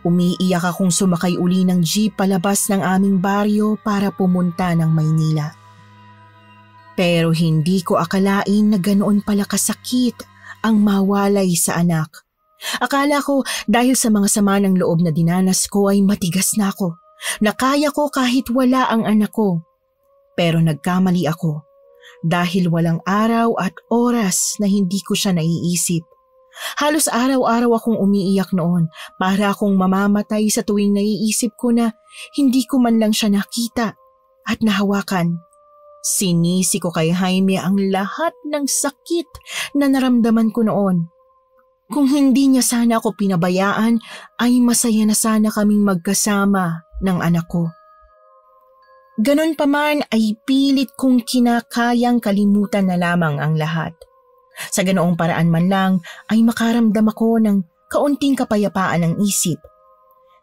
Speaker 1: Umiiyak akong sumakay uli ng jeep palabas ng aming baryo para pumunta ng Maynila. Pero hindi ko akalain na ganoon pala kasakit ang mawalay sa anak. Akala ko dahil sa mga sama ng loob na dinanas ko ay matigas na ako, na kaya ko kahit wala ang anak ko. Pero nagkamali ako dahil walang araw at oras na hindi ko siya naiisip. Halos araw-araw akong umiiyak noon para akong mamamatay sa tuwing naiisip ko na hindi ko man lang siya nakita at nahawakan. Sinisi ko kay Jaime ang lahat ng sakit na naramdaman ko noon. Kung hindi niya sana ako pinabayaan ay masaya na sana kaming magkasama ng anak ko. Ganon pa man ay pilit kong kinakayang kalimutan na lamang ang lahat. Sa ganoong paraan man lang ay makaramdam ako ng kaunting kapayapaan ng isip.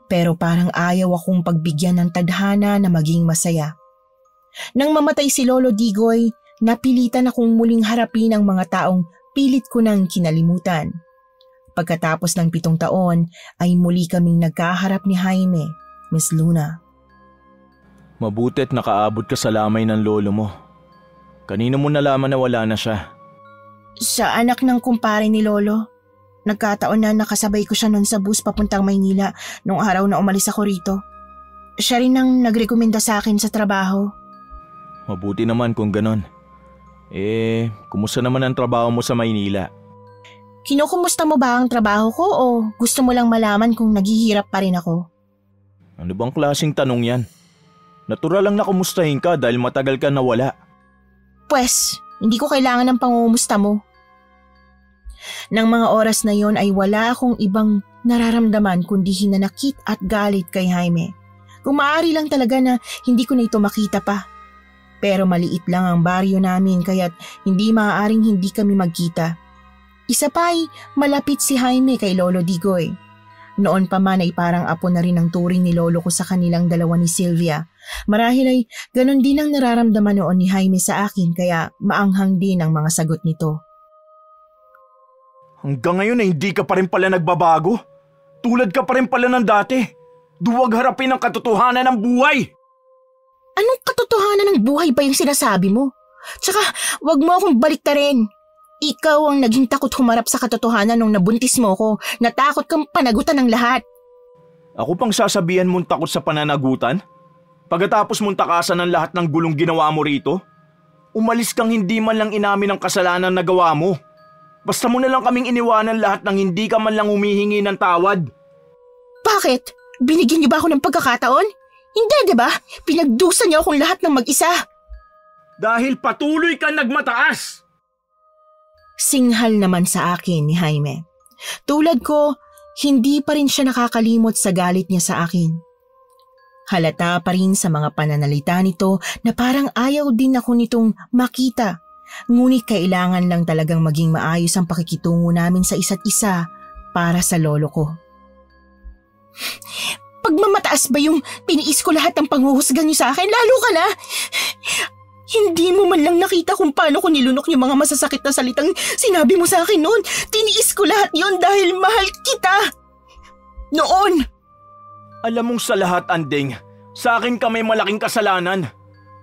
Speaker 1: Pero parang ayaw akong pagbigyan ng tadhana na maging masaya. Nang mamatay si Lolo Digoy, napilitan akong muling harapin ang mga taong pilit ko nang kinalimutan. Pagkatapos ng 7 taon ay muli kaming nagkaharap ni Jaime, Miss Luna.
Speaker 4: Mabuti't nakaabot ka sa lamay ng lolo mo. Kanino mo nalaman na wala na siya?
Speaker 1: Sa anak ng kumpare ni Lolo. Nagkataon na nakasabay ko siya noon sa bus papuntang Maynila nung araw na umalis ako rito. Siya rin ang nagrekomenda sa akin sa trabaho.
Speaker 4: Mabuti naman kung ganon. Kumusta naman ang trabaho mo sa Maynila?
Speaker 1: Kinukumusta mo ba ang trabaho ko o gusto mo lang malaman kung naghihirap pa rin ako?
Speaker 4: Ano bang klaseng tanong yan? Natural lang na kumustahin ka dahil matagal ka nawala.
Speaker 1: Pwes, hindi ko kailangan ng pangungumusta mo. Nang mga oras na yon ay wala akong ibang nararamdaman kundi hinanakit at galit kay Jaime. Kung maaari lang talaga na hindi ko na ito makita pa. Pero maliit lang ang baryo namin kaya't hindi maaaring hindi kami magkita. Isa pa ay malapit si Jaime kay Lolo Digoy. Noon pa man ay parang apo na rin ang turing ni Lolo ko sa kanilang dalawa ni Sylvia. Marahil ay ganon din ang nararamdaman noon ni Jaime sa akin kaya maanghang din ang mga sagot nito.
Speaker 4: Hanggang ngayon ay hindi ka pa rin pala nagbabago. Tulad ka pa rin pala ng dati. Duwag harapin ang katotohanan ng buhay.
Speaker 1: Anong katotohanan ng buhay ba yung sinasabi mo? Tsaka wag mo akong baliktarin. Ikaw ang naging takot humarap sa katotohanan nung nabuntis mo ko. Natakot kang panagutan ng lahat.
Speaker 4: Ako pang sasabihan mong takot sa pananagutan? Pagkatapos mong takasan ng lahat ng gulong ginawa mo rito? Umalis kang hindi man lang inamin ang kasalanan na gawa mo. Basta mo na lang kaming iniwanan lahat nang hindi ka man lang humihingi ng tawad.
Speaker 1: Bakit? Binigyan niyo ba ako ng pagkakataon? Hindi, diba? Pinagdusa niyo akong lahat ng mag-isa.
Speaker 4: Dahil patuloy kang nagmataas.
Speaker 1: Singhal naman sa akin ni Jaime. Tulad ko, hindi pa rin siya nakakalimot sa galit niya sa akin. Halata pa rin sa mga pananalita nito na parang ayaw din ako nitong makita. Ngunit kailangan lang talagang maging maayos ang pakikitungo namin sa isa't isa para sa lolo ko. Pagmamataas ba yung tiniis ko lahat ng panghuhusgan niyo sa akin? Lalo ka na! Hindi mo man lang nakita kung paano ko nilunok yung mga masasakit na salitang sinabi mo sa akin noon. Tiniis ko lahat yon dahil mahal kita. Noon.
Speaker 4: Alam mong sa lahat, Anding, sa akin ka may malaking kasalanan.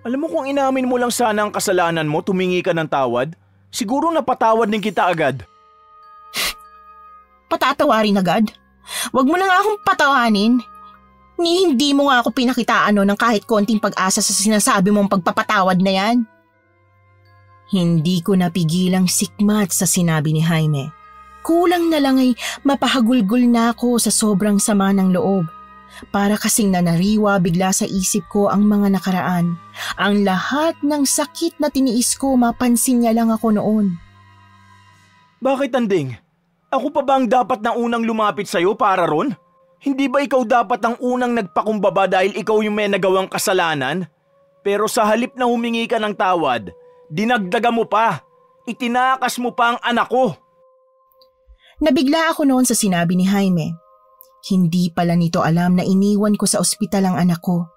Speaker 4: Alam mo kung inamin mo lang sana ang kasalanan mo, tumingi ka ng tawad, siguro napatawad din kita agad.
Speaker 1: Patatawarin agad? Wag mo na nga akong patawanin. Hindi mo nga ako pinakitaan ng kahit konting pag-asa sa sinasabi mong pagpapatawad na yan. Hindi ko napigilang sikmat sa sinabi ni Jaime. Kulang na lang ay mapahagulgol na ako sa sobrang sama ng loob. Para kasing nanariwa bigla sa isip ko ang mga nakaraan. Ang lahat ng sakit na tiniis ko, mapansin niya lang ako noon.
Speaker 4: Bakit, Anding? Ako pa ba ang dapat na unang lumapit sa'yo para ron? Hindi ba ikaw dapat ang unang nagpakumbaba dahil ikaw yung may nagawang kasalanan? Pero sa halip na humingi ka ng tawad, dinagdaga mo pa. Itinakas mo pa ang anak ko.
Speaker 1: Nabigla ako noon sa sinabi ni Jaime. Hindi pala nito alam na iniwan ko sa ospital ang anak ko.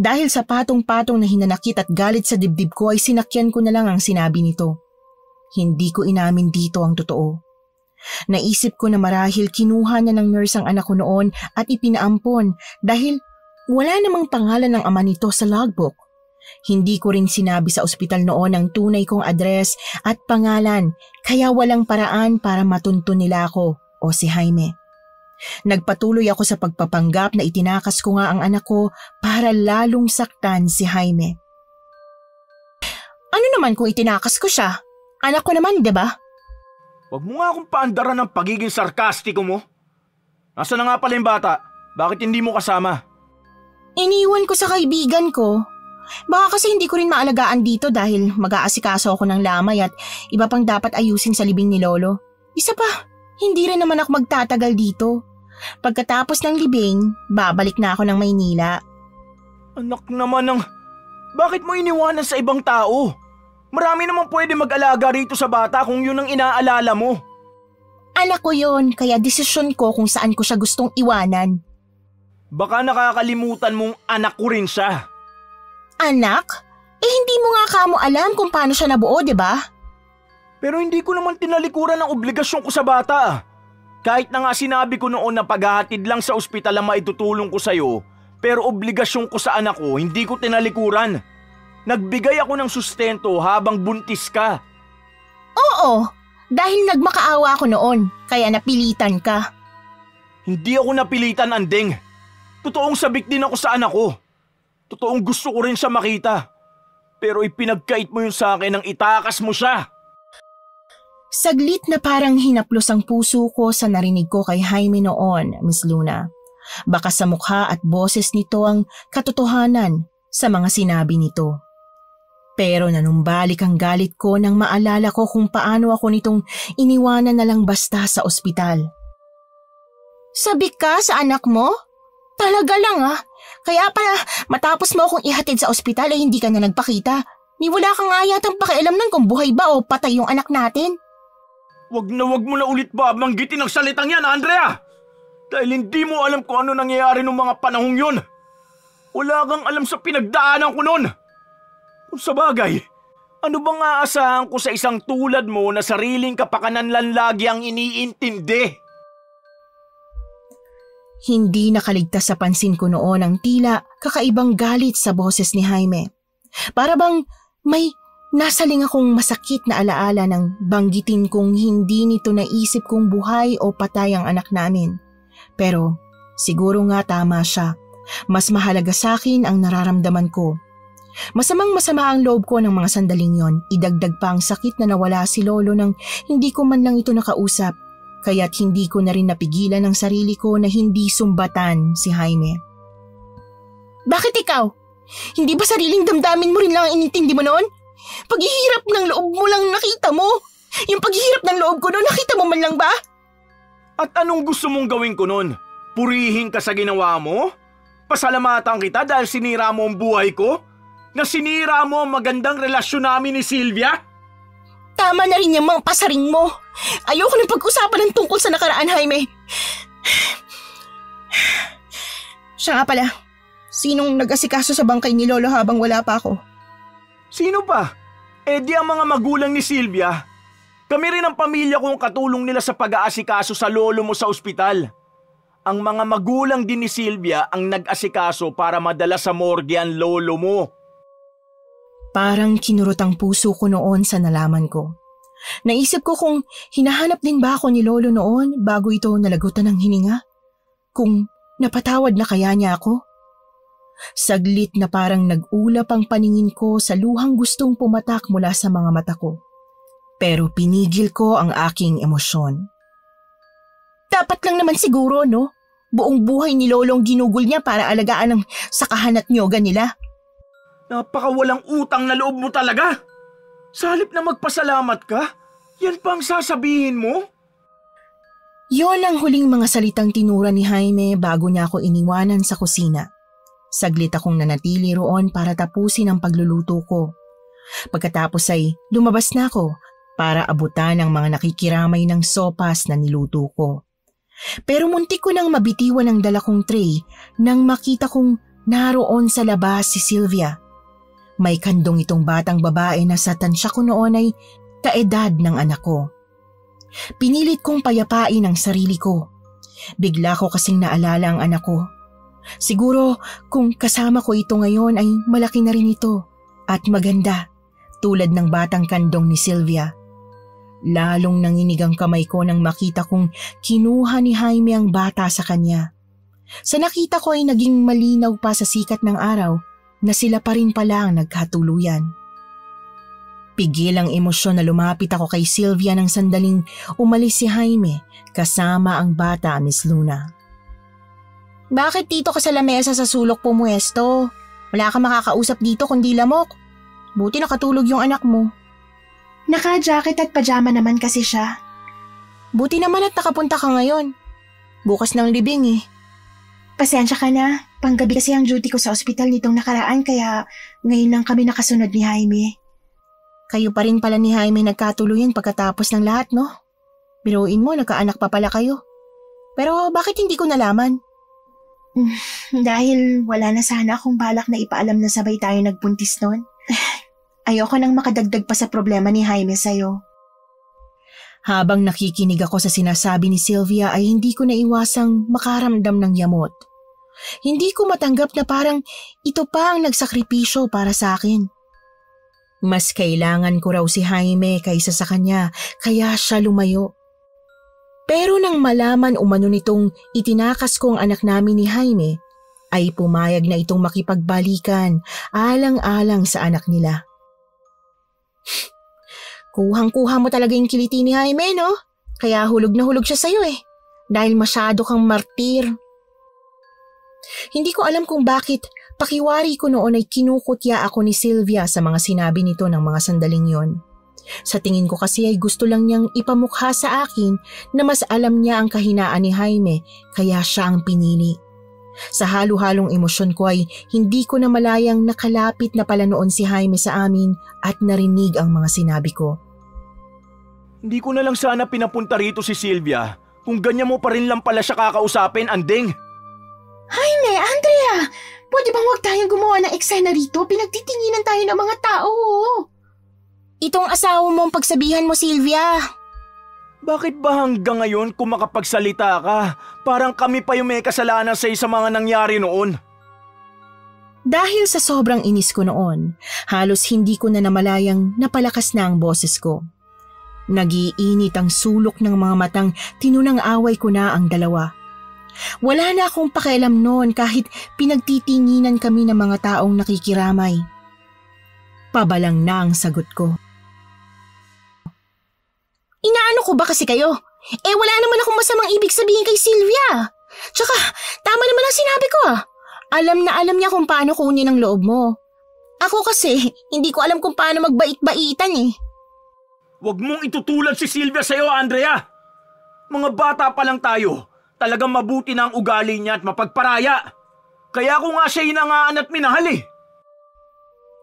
Speaker 1: Dahil sa patong-patong na hinanakit at galit sa dibdib ko ay sinakyan ko na lang ang sinabi nito. Hindi ko inamin dito ang totoo. Naisip ko na marahil kinuha na ng nurse ang anak ko noon at ipinaampon dahil wala namang pangalan ng ama nito sa logbook. Hindi ko rin sinabi sa ospital noon ang tunay kong address at pangalan kaya walang paraan para matunto nila ako o si Jaime. Nagpatuloy ako sa pagpapanggap na itinakas ko nga ang anak ko para lalong saktan si Jaime. Ano naman kung itinakas ko siya? Anak ko naman, diba?
Speaker 4: Huwag mo nga akong paandaran ng pagiging sarkastiko mo. Nasaan na nga pala yung bata? Bakit hindi mo kasama?
Speaker 1: Iniwan ko sa kaibigan ko. Baka kasi hindi ko rin maalagaan dito dahil mag-aasikaso ako ng lamay at iba pang dapat ayusin sa libing ni Lolo. Isa pa, hindi rin naman ako magtatagal dito. Pagkatapos ng libing, babalik na ako ng Maynila.
Speaker 4: Anak naman ng... Bakit mo iniwanan sa ibang tao? Marami naman pwede mag-alaga rito sa bata kung yun ang inaalala mo.
Speaker 1: Anak ko yun, kaya desisyon ko kung saan ko siya gustong iwanan.
Speaker 4: Baka nakakalimutan mong anak ko rin siya.
Speaker 1: Anak? Hindi mo nga kamo alam kung paano siya nabuo, di ba?
Speaker 4: Pero hindi ko naman tinalikuran ang obligasyon ko sa bata. Kahit na nga sinabi ko noon na paghahatid lang sa ospital ang maitutulong ko sa'yo, pero obligasyon ko sa anak ko, hindi ko tinalikuran. Nagbigay ako ng sustento habang buntis ka.
Speaker 1: Oo, dahil nagmakaawa ako noon, kaya napilitan ka.
Speaker 4: Hindi ako napilitan, Andeng. Totoong sabik din ako sa anak ko. Totoong gusto ko rin siya makita. Pero ipinagkait mo yun sa akin nang itakas mo siya.
Speaker 1: Saglit na parang hinaplos ang puso ko sa narinig ko kay Jaime noon, Miss Luna. Baka sa mukha at boses nito ang katotohanan sa mga sinabi nito. Pero nanumbalik ang galit ko nang maalala ko kung paano ako nitong iniwanan na lang basta sa ospital. Sabik ka sa anak mo? Talaga lang Kaya pala matapos mo akong ihatid sa ospital ay hindi ka na nagpakita. Ni wala ka nga yatang pakialam nun kung buhay ba o patay yung anak natin.
Speaker 4: Wag mo na ulit babanggitin ang salitang yan, Andrea! Dahil hindi mo alam kung ano nangyayari nung mga panahong yun. Wala kang alam sa pinagdaanan ko nun. Kung sa bagay, ano bang aasahan ko sa isang tulad mo na sariling kapakanan lang lagi ang iniintindi?
Speaker 1: Hindi nakaligtas sa pansin ko noon ang tila kakaibang galit sa boses ni Jaime. Para bang may nasaling akong masakit na alaala nang banggitin kong hindi nito naisip kung buhay o patay ang anak namin. Pero siguro nga tama siya. Mas mahalaga sa akin ang nararamdaman ko. Masamang-masama ang loob ko ng mga sandaling yon. Idagdag pa ang sakit na nawala si Lolo nang hindi ko man lang ito nakausap. Kaya't hindi ko na rin napigilan ang sarili ko na hindi sumbatan si Jaime. Bakit ikaw? Hindi ba sariling damdamin mo rin lang ang inintindi mo noon? Paghihirap ng loob mo lang nakita mo. Yung paghihirap ng loob ko noon, nakita mo man lang ba?
Speaker 4: At anong gusto mong gawin ko noon? Purihin ka sa ginawa mo? Pasalamatan kita dahil sinira mo ang buhay ko? Na sinira mo ang magandang relasyon namin ni Sylvia?
Speaker 1: Tama na rin yung mga pasaring mo. Ayoko nang pag-usapan ng tungkol sa nakaraan, Jaime. Siya nga pala, sinong nag-asikaso sa bangkay ni Lolo habang wala pa ako?
Speaker 4: Sino pa? Di ang mga magulang ni Sylvia. Kami rin ang pamilya kong katulong nila sa pag-aasikaso sa lolo mo sa ospital. Ang mga magulang din ni Sylvia ang nag-asikaso para madala sa morgue ang lolo mo.
Speaker 1: Parang kinurot ang puso ko noon sa nalaman ko. Naisip ko kung hinahanap din ba ako ni Lolo noon bago ito nalagutan ng hininga? Kung napatawad na kaya niya ako? Saglit na parang nag-ulap ang paningin ko sa luhang gustong pumatak mula sa mga mata ko. Pero pinigil ko ang aking emosyon. Dapat lang naman siguro, no? Buong buhay ni Lolong ginugol niya para alagaan ang sakahan at nyoga nila.
Speaker 4: Napakawalang utang na loob mo talaga. Sa halip na magpasalamat ka, yan pa ang sasabihin mo?
Speaker 1: Yon ang huling mga salitang tinura ni Jaime bago niya ako iniwanan sa kusina. Saglit akong nanatili roon para tapusin ang pagluluto ko. Pagkatapos ay lumabas na ako para abutan ang mga nakikiramay ng sopas na niluto ko. Pero muntik ko nang mabitiwan ang dala kong tray nang makita kong naroon sa labas si Sylvia. May kandong itong batang babae na sa tansya ko noon ay kaedad ng anak ko. Pinilit kong payapain ang sarili ko. Bigla ko kasing naalala ang anak ko. Siguro kung kasama ko ito ngayon ay malaki na rin ito at maganda tulad ng batang kandong ni Sylvia. Lalong nanginig ang kamay ko nang makita kong kinuha ni Jaime ang bata sa kanya. Sa nakita ko ay naging malinaw pa sa sikat ng araw na sila pa rin pala ang nagkatuluyan. Pigil ang emosyon na lumapit ako kay Sylvia nang sandaling umalis si Jaime kasama ang bata, Miss Luna. Bakit dito ka sa lamesa sa sulok pumuesto? Wala ka makakausap dito kundi lamok. Buti nakatulog yung anak mo.
Speaker 3: Naka-jacket at pajama naman kasi siya.
Speaker 1: Buti naman at nakapunta ka ngayon. Bukas ng libing eh.
Speaker 3: Pasensya ka na. Panggabi kasi ang duty ko sa ospital nitong nakaraan kaya ngayon lang kami nakasunod ni Jaime.
Speaker 1: Kayo pa rin pala ni Jaime nagkatuluyan pagkatapos ng lahat, no? Biruin mo, nagkaanak pa pala kayo. Pero bakit hindi ko nalaman?
Speaker 3: Dahil wala na sana akong balak na ipaalam na sabay tayo nagbuntis noon. Ayoko nang makadagdag pa sa problema ni Jaime sa'yo.
Speaker 1: Habang nakikinig ako sa sinasabi ni Sylvia ay hindi ko naiwasang makaramdam ng yamot. Hindi ko matanggap na parang ito pa ang nagsakripisyo para sa akin. Mas kailangan ko raw si Jaime kaysa sa kanya kaya siya lumayo. Pero nang malaman umano nitong itinakas ko ang anak namin ni Jaime, ay pumayag na itong makipagbalikan alang-alang sa anak nila. Kuhang-kuha mo talaga yung kiliti ni Jaime, no? Kaya hulog na hulog siya sa'yo eh. Dahil masyado kang martir. Hindi ko alam kung bakit pakiwari ko noon ay kinukutya ako ni Sylvia sa mga sinabi nito ng mga sandaling yon. Sa tingin ko kasi ay gusto lang niyang ipamukha sa akin na mas alam niya ang kahinaan ni Jaime kaya siya ang pinili. Sa halo-halong emosyon ko ay hindi ko na malayang nakalapit na pala noon si Jaime sa amin at narinig ang mga sinabi ko.
Speaker 4: Hindi ko na lang sana pinapunta rito si Sylvia kung ganyan mo pa rin lang pala siya kakausapin, Anding.
Speaker 3: Jaime, Andrea! Pwede bang huwag tayong gumawa ng eksena rito? Pinagtitinginan tayo ng mga tao.
Speaker 1: Itong asawa mong pagsabihan mo, Sylvia.
Speaker 4: Bakit ba hanggang ngayon kung makapagsalita ka, parang kami pa yung may kasalanan sa mga nangyari noon?
Speaker 1: Dahil sa sobrang inis ko noon, halos hindi ko na namalayang napalakas na ang boses ko. Nagiinit ang sulok ng mga matang tinunang away ko na ang dalawa. Wala na akong pakialam noon kahit pinagtitinginan kami ng mga taong nakikiramay. Pabalang na ang sagot ko. Inaano ko ba kasi kayo? Wala naman akong masamang ibig sabihin kay Sylvia. Tsaka, tama naman ang sinabi ko ah. Alam na alam niya kung paano kunin ang loob mo. Ako kasi, hindi ko alam kung paano magbait-baitan eh.
Speaker 4: Huwag mong itutulad si Sylvia sa'yo, Andrea. Mga bata pa lang tayo. Talagang mabuti na ang ugali niya at mapagparaya. Kaya ako nga siya hinangaan at minahal eh.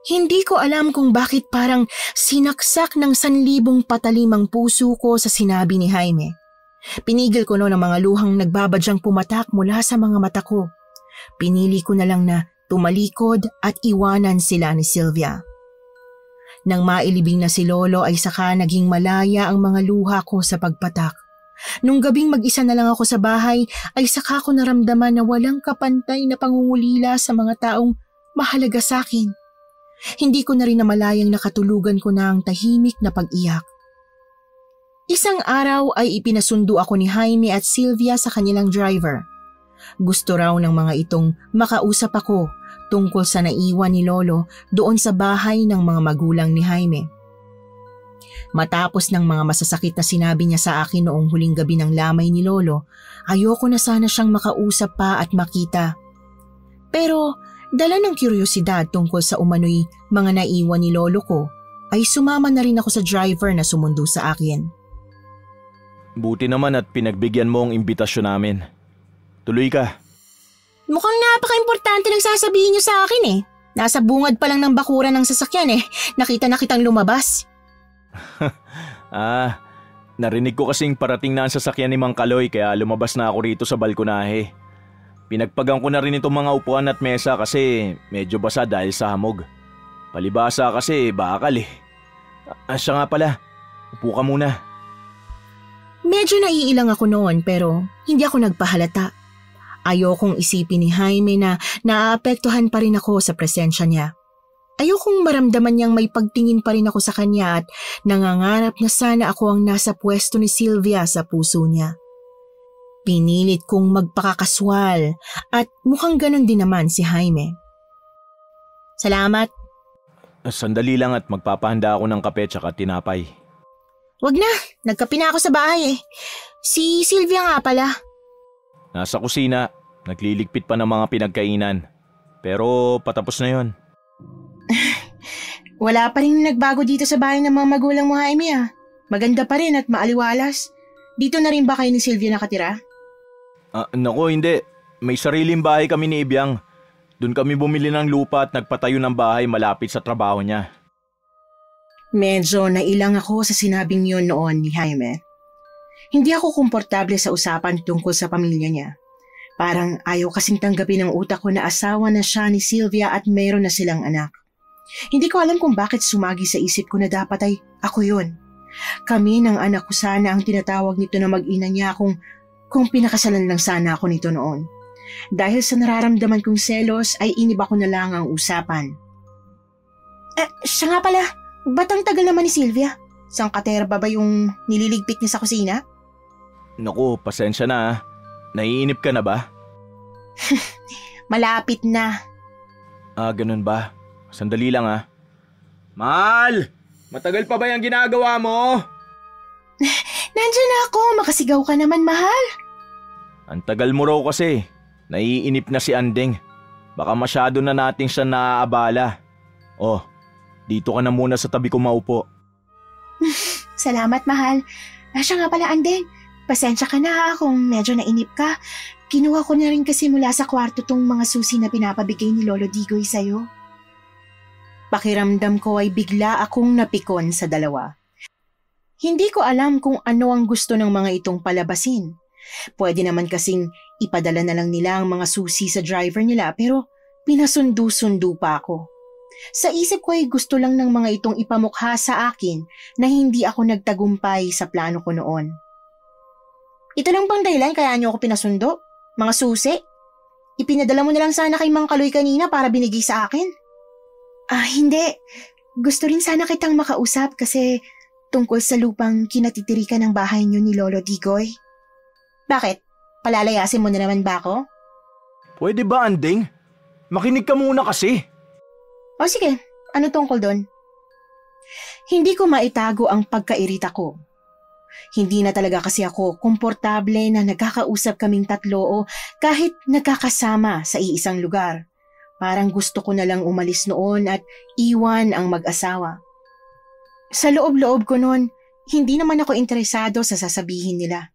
Speaker 1: Hindi ko alam kung bakit parang sinaksak ng 1,000 patalimang puso ko sa sinabi ni Jaime. Pinigil ko noon ang mga luhang nagbabadyang pumatak mula sa mga mata ko. Pinili ko na lang na tumalikod at iwanan sila ni Sylvia. Nang mailibing na si Lolo ay saka naging malaya ang mga luha ko sa pagpatak. Nung gabing mag-isa na lang ako sa bahay ay saka ko naramdaman na walang kapantay na pangungulila sa mga taong mahalaga sa akin. Hindi ko na rin namalayang nakatulugan ko na ang tahimik na pag-iyak. Isang araw ay ipinasundo ako ni Jaime at Sylvia sa kanilang driver. Gusto raw ng mga itong makausap ako tungkol sa naiwan ni Lolo doon sa bahay ng mga magulang ni Jaime. Matapos ng mga masasakit na sinabi niya sa akin noong huling gabi ng lamay ni Lolo, ayoko na sana siyang makausap pa at makita. Pero dala ng kuryosidad tungkol sa umano'y mga naiwan ni Lolo ko, ay sumama na rin ako sa driver na sumundo sa akin.
Speaker 4: Buti naman at pinagbigyan mo ang imbitasyon namin. Tuloy ka.
Speaker 1: Mukhang napaka-importante ng sasabihin niyo sa akin eh. Nasa bungad pa lang ng bakuran ng sasakyan eh. Nakita na kitang lumabas.
Speaker 4: Narinig ko kasing parating na ang sasakyan ni Mang Kaloy kaya lumabas na ako rito sa balkonahe. Pinagpagan ko na rin itong mga upuan at mesa kasi medyo basa dahil sa hamog. Palibasa kasi bakal eh. Siya nga pala, upo ka muna.
Speaker 1: Medyo naiilang ako noon pero hindi ako nagpahalata. Ayokong isipin ni Jaime na naaapektuhan pa rin ako sa presensya niya. Ayokong maramdaman niyang may pagtingin pa rin ako sa kanya at nangangarap na sana ako ang nasa pwesto ni Sylvia sa puso niya. Pinilit kong magpakakaswal at mukhang ganon din naman si Jaime. Salamat.
Speaker 4: Sandali lang at magpapahanda ako ng kape tsaka tinapay.
Speaker 1: Wag na, nagkape na ako sa bahay eh. Si Sylvia nga pala.
Speaker 4: Nasa kusina, nagliligpit pa ng mga pinagkainan. Pero patapos na yon.
Speaker 3: Wala pa rin nagbago dito sa bahay ng mga magulang mo, Jaime ah. Maganda pa rin at maaliwalas. Dito na rin ba kayo ni Sylvia nakatira?
Speaker 4: Naku, hindi. May sariling bahay kami ni Ibyang. Doon kami bumili ng lupa at nagpatayo ng bahay malapit sa trabaho niya.
Speaker 3: Medyo nailang ako sa sinabing yun noon ni Jaime. Hindi ako komportable sa usapan tungkol sa pamilya niya. Parang ayaw kasing tanggapin ng utak ko na asawa na siya ni Sylvia at meron na silang anak. Hindi ko alam kung bakit sumagi sa isip ko na dapat ay ako yun. Kami ng anak ko sana ang tinatawag nito na mag-ina niya kung pinakasalan lang sana ako nito noon. Dahil sa nararamdaman kong selos ay iniba ko na lang ang usapan. Siya nga pala, ba't ang tagal naman ni Sylvia? Sangkatera ba yung nililigpit niya sa kusina?
Speaker 4: Naku, pasensya na. Naiinip ka na ba?
Speaker 3: Malapit na.
Speaker 4: Ganun ba? Sandali lang Mahal! Matagal pa ba yung ginagawa mo?
Speaker 3: Nandiyan na ako, makasigaw ka naman, mahal.
Speaker 4: Ang tagal mo raw kasi. Naiinip na si Andeng. Baka masyado na natin siya naaabala. Oh, dito ka na muna sa tabi ko maupo.
Speaker 3: Salamat, mahal. Siya nga pala, Andeng. Pasensya ka na kung medyo nainip ka. Kinuha ko na rin kasi mula sa kwarto tong mga susi na pinapabigay ni Lolo Digoy sa'yo. Pakiramdam ko ay bigla akong napikon sa dalawa. Hindi ko alam kung ano ang gusto ng mga itong palabasin. Pwede naman kasing ipadala na lang nila ang mga susi sa driver nila pero pinasundo-sundo pa ako. Sa isip ko ay gusto lang ng mga itong ipamukha sa akin na hindi ako nagtagumpay sa plano ko noon. Ito lang bang dahilan kaya niyo ako pinasundo? Mga susi? Ipinadala mo na lang sana kay Mang Kaloy kanina para binigay sa akin? Hindi. Gusto rin sana kitang makausap kasi tungkol sa lupang kinatitirikan ng bahay niyo ni Lolo Digoy. Bakit? Palalayasin mo na naman ba ako?
Speaker 4: Pwede ba, Andeng? Makinig ka muna kasi.
Speaker 3: O sige, ano tungkol doon? Hindi ko maitago ang pagkairita ko. Hindi na talaga kasi ako komportable na nagkakausap kaming tatlo o kahit nagkakasama sa iisang lugar. Parang gusto ko na lang umalis noon at iwan ang mag-asawa. Sa loob-loob ko noon, hindi naman ako interesado sa sasabihin nila.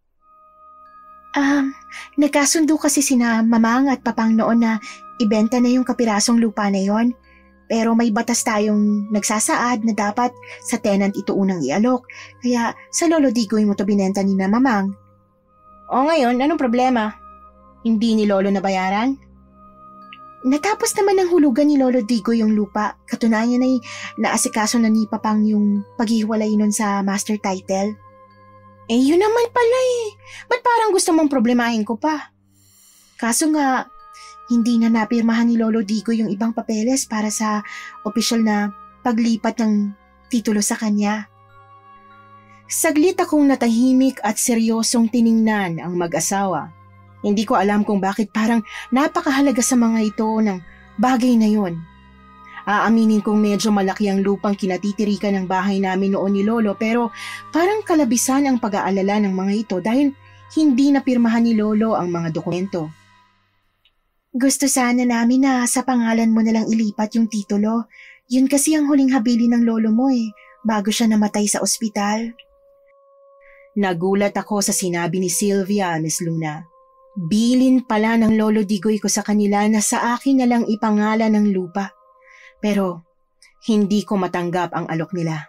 Speaker 3: Nagkasundo kasi sina mamang at papang noon na ibenta na yung kapirasong lupa na yon. Pero may batas tayong nagsasaad na dapat sa tenant ito unang ialok. Kaya sa Lolo Digoy mo to binenta ni na mamang. O ngayon, anong problema? Hindi ni Lolo nabayaran? Natapos naman ng hulugan ni Lolo Digoy yung lupa. Katunayan ay naasikaso na ni papang yung paghiwalay nun sa master title. Yun naman pala Ba't parang gusto mong problemahin ko pa? Kaso nga, hindi na napirmahan ni Lolo Digoy yung ibang papeles para sa opisyal na paglipat ng titulo sa kanya. Saglit akong natahimik at seryosong tiningnan ang mag-asawa. Hindi ko alam kung bakit parang napakahalaga sa mga ito ng bagay na yon. Aaminin kong medyo malaki ang lupang kinatitirikan ng bahay namin noon ni Lolo pero parang kalabisan ang pag-aalala ng mga ito dahil hindi napirmahan ni Lolo ang mga dokumento. Gusto sana namin na sa pangalan mo na lang ilipat yung titulo. Yun kasi ang huling habili ng lolo mo bago siya namatay sa ospital. Nagulat ako sa sinabi ni Sylvia, Miss Luna. Bilin pala ng Lolo Digoy ko sa kanila na sa akin na lang ipangalan ng lupa. Pero hindi ko matanggap ang alok nila.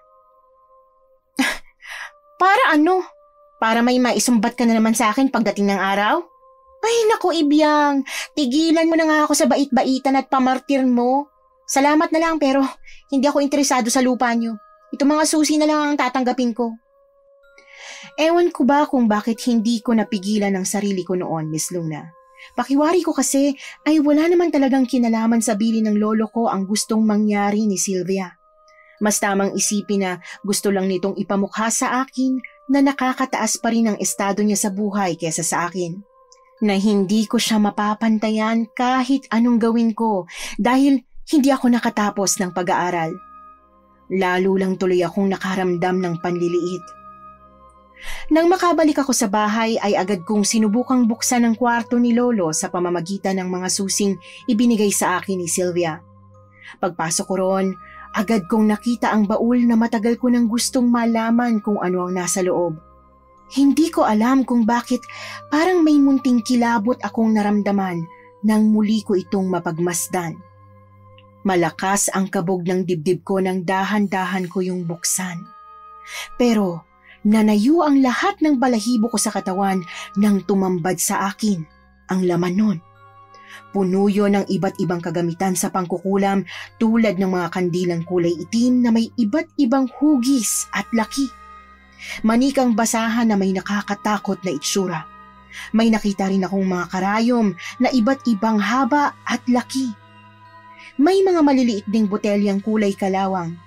Speaker 3: Para ano? Para may maisumbat ka na naman sa akin pagdating ng araw? Ay naku Ibyang, tigilan mo na nga ako sa bait-baitan at pamartir mo. Salamat na lang pero hindi ako interesado sa lupa niyo. Ito mga susi na lang ang tatanggapin ko. Ewan ko ba kung bakit hindi ko napigilan ang sarili ko noon, Miss Luna. Pakiwari ko kasi ay wala naman talagang kinalaman sa bilin ng lolo ko ang gustong mangyari ni Sylvia. Mas tamang isipin na gusto lang nitong ipamukha sa akin na nakakataas pa rin ang estado niya sa buhay kesa sa akin. Na hindi ko siya mapapantayan kahit anong gawin ko dahil hindi ako nakatapos ng pag-aaral. Lalo lang tuloy akong nakaramdam ng panliliit. Nang makabalik ako sa bahay ay agad kong sinubukang buksan ang kwarto ni Lolo sa pamamagitan ng mga susing ibinigay sa akin ni Sylvia. Pagpasok ko roon, agad kong nakita ang baul na matagal ko nang gustong malaman kung ano ang nasa loob. Hindi ko alam kung bakit parang may munting kilabot akong naramdaman nang muli ko itong mapagmasdan. Malakas ang kabog ng dibdib ko nang dahan-dahan ko yung buksan. Pero nanayo ang lahat ng balahibo ko sa katawan nang tumambad sa akin ang laman nun. Puno yun ng iba't ibang kagamitan sa pangkukulam tulad ng mga kandilang kulay itim na may iba't ibang hugis at laki. Manikang basahan na may nakakatakot na itsura. May nakita rin akong mga karayom na iba't ibang haba at laki. May mga maliliit ding botelyang kulay kalawang.